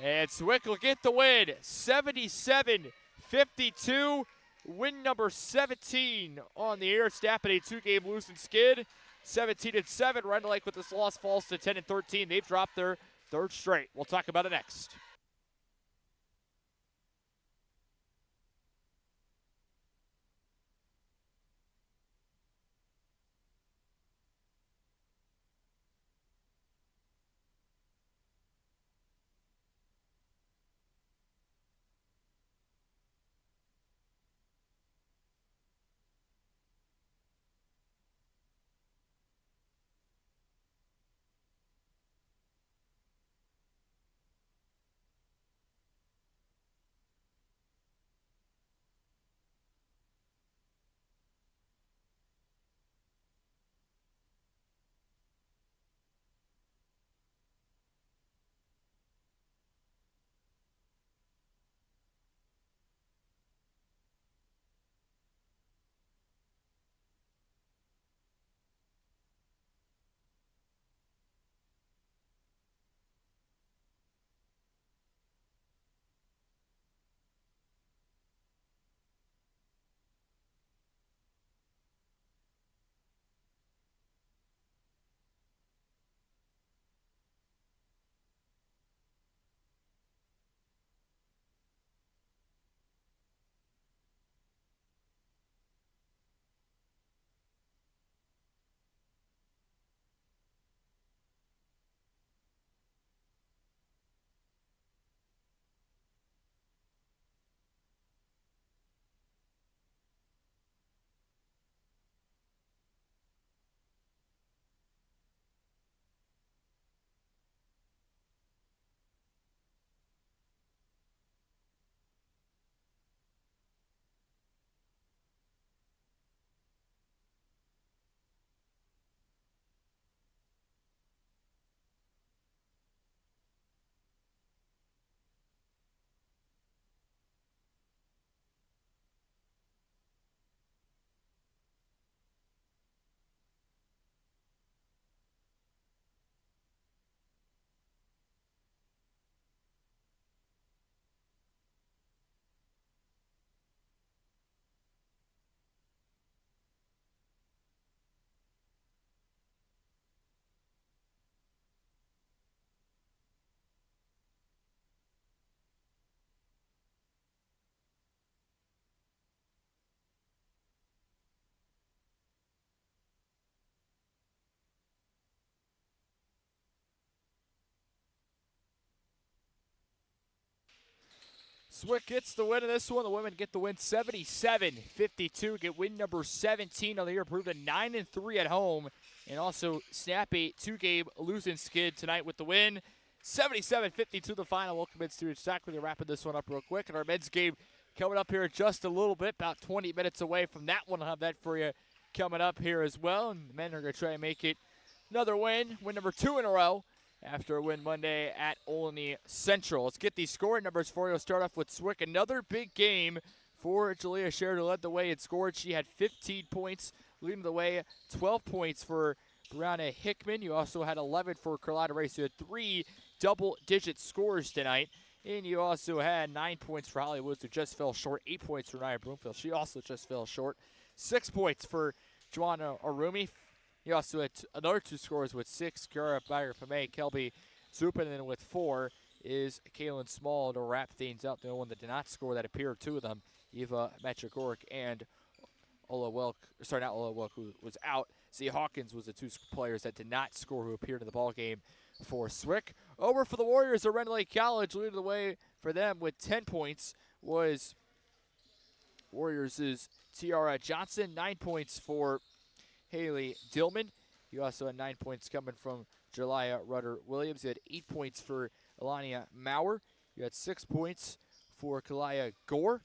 And Swick will get the win. 77-52. Win number 17 on the air. Snapping a 2-game losing skid. 17-7. Rend Lake with this loss falls to 10-13. They've dropped their third straight. We'll talk about it next. Swick gets the win in this one. The women get the win 77-52. Get win number 17 on the year. Improved to 9-3 at home. And also snap a 2-game losing skid tonight with the win. 77-52 the final. We'll commit to exactly wrapping this one up real quick. And our men's game coming up here in just a little bit. About 20 minutes away from that one. I'll have that for you coming up here as well. And the men are going to try and make it another win. Win number 2 in a row. After a win Monday at Olney Central. Let's get these scoring numbers for you. We'll start off with Swick. Another big game for Jalea Sheridan, who led the way and scored. She had 15 points, leading the way. 12 points for Brianna Hickman. You also had 11 for Carlotta Race. You had 3 double-digit scores tonight. And you also had 9 points for Holly Woods, who just fell short. 8 points for Nia Broomfield. She also just fell short. 6 points for Joanna Arumi. You also had another 2 scores with 6. Kara Bayer-Pame, Kelby Zupin, and then with 4 is Kaylin Small to wrap things up. The only one that did not score that appeared 2 of them, Eva Metrogoric and Ola Welk, sorry, not Ola Welk, who was out. Zia Hawkins was the 2 players that did not score who appeared in the ball game for Swick. Over for the Warriors of Rend Lake College, leading the way for them with 10 points was Warriors' Tiara Johnson. 9 points for Haley Dillman. You also had 9 points coming from Jelia Rudder-Williams. You had 8 points for Elania Maurer. You had 6 points for Kalaya Gore.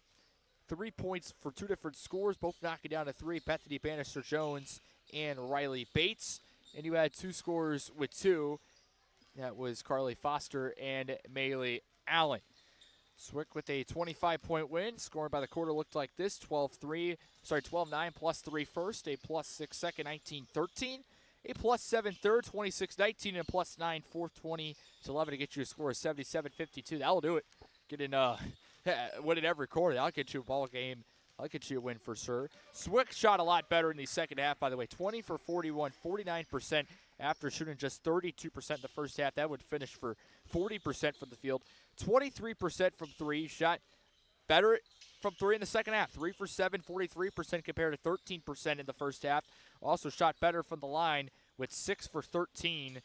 3 points for 2 different scores, both knocking down to 3. Bethany Bannister-Jones and Riley Bates. And you had 2 scores with 2. That was Carly Foster and Maylee Allen. Swick with a 25-point win. Scoring by the quarter looked like this: 12-9 plus 3 first, a plus 6 second, 19-13, a plus 7 third, 26-19, and a plus 9 fourth, 20-11 to get you a score of 77-52. That'll do it. Getting winning every quarter. That'll get you a ball game. I'll get you a win for sure. Swick shot a lot better in the second half, by the way. 20 for 41, 49% after shooting just 32% in the first half. That would finish for 40% from the field. 23% from 3. Shot better from 3 in the second half. 3 for 7, 43% compared to 13% in the first half. Also shot better from the line with 6 for 13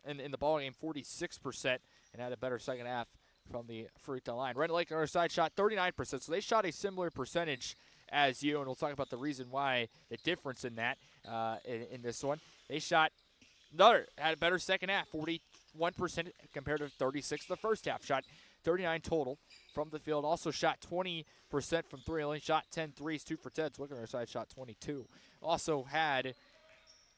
in the ball game, 46%, and had a better second half from the free throw line. Rend Lake on our side shot 39%, so they shot a similar percentage as you, and we'll talk about the reason why, the difference in that in this one. They shot had a better second half, 41% compared to 36 the first half. Shot 39 total from the field. Also shot 20% from 3. Only shot 10 threes, 2 for 10. So look at our side, shot 22. Also had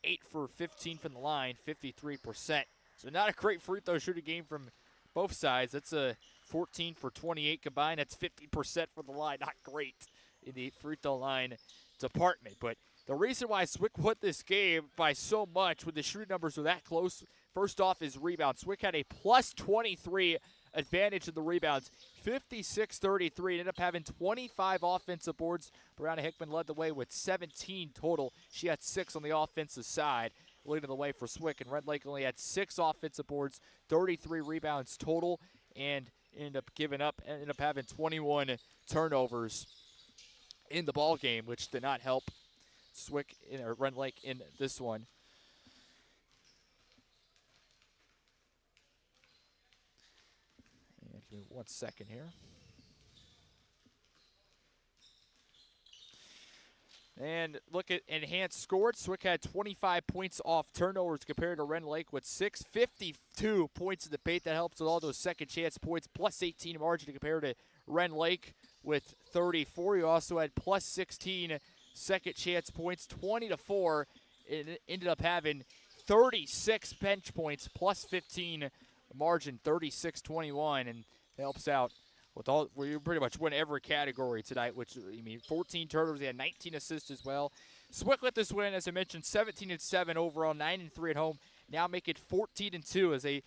8 for 15 from the line, 53%. So not a great free throw shooting game from both sides. That's a 14 for 28 combined. That's 50% from the line. Not great in the free throw line department. But the reason why Swick won this game by so much when the shooting numbers were that close, first off is rebounds. Swick had a plus 23 advantage in the rebounds, 56-33. Ended up having 25 offensive boards. Brianna Hickman led the way with 17 total. She had 6 on the offensive side, leading the way for Swick. And Rend Lake only had 6 offensive boards, 33 rebounds total, and ended up having 21 turnovers in the ball game, which did not help Swick or Rend Lake in this one. And give me 1 second here. And look at enhanced scored. Swick had 25 points off turnovers compared to Rend Lake with 652 points in the paint. That helps with all those second chance points, plus 18 margin compared to Rend Lake with 34. You also had plus 16 second chance points, 20-4. It ended up having 36 bench points, plus 15 margin, 36-21, and it helps out with all. We pretty much win every category tonight, which, 14 turnovers. They had 19 assists as well. Swick with this win, as I mentioned, 17-7 overall, 9-3 at home. Now make it 14-2 as they,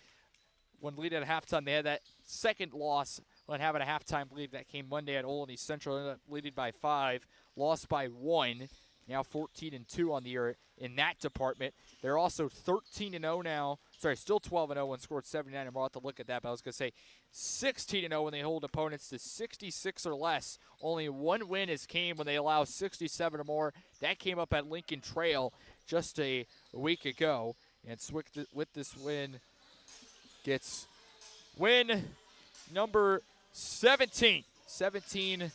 when leading at halftime, they had that second loss when having a halftime lead that came Monday at Olney Central. Ended up leading by 5, lost by 1. Now 14-2 on the year in that department. They're also 13-0 now. Sorry, still 12-0 when scored 79. And we'll have to look at that. But I was going to say 16-0 when they hold opponents to 66 or less. Only 1 win has came when they allow 67 or more. That came up at Lincoln Trail just a week ago. And Swick with this win gets win number 17. 17-7.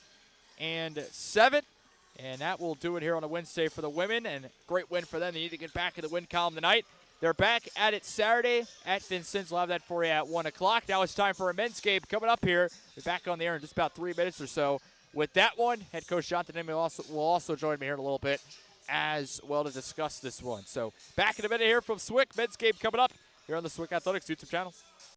And that will do it here on a Wednesday for the women. And great win for them. They need to get back in the win column tonight. They're back at it Saturday at Vincent's. We'll have that for you at 1 o'clock. Now it's time for a men's game coming up here. We're back on the air in just about 3 minutes or so. With that one, head coach Jonathan Emmett will also join me here in a little bit as well to discuss this one. So back in a minute here from Swick. Men's game coming up here on the Swick Athletics YouTube channel.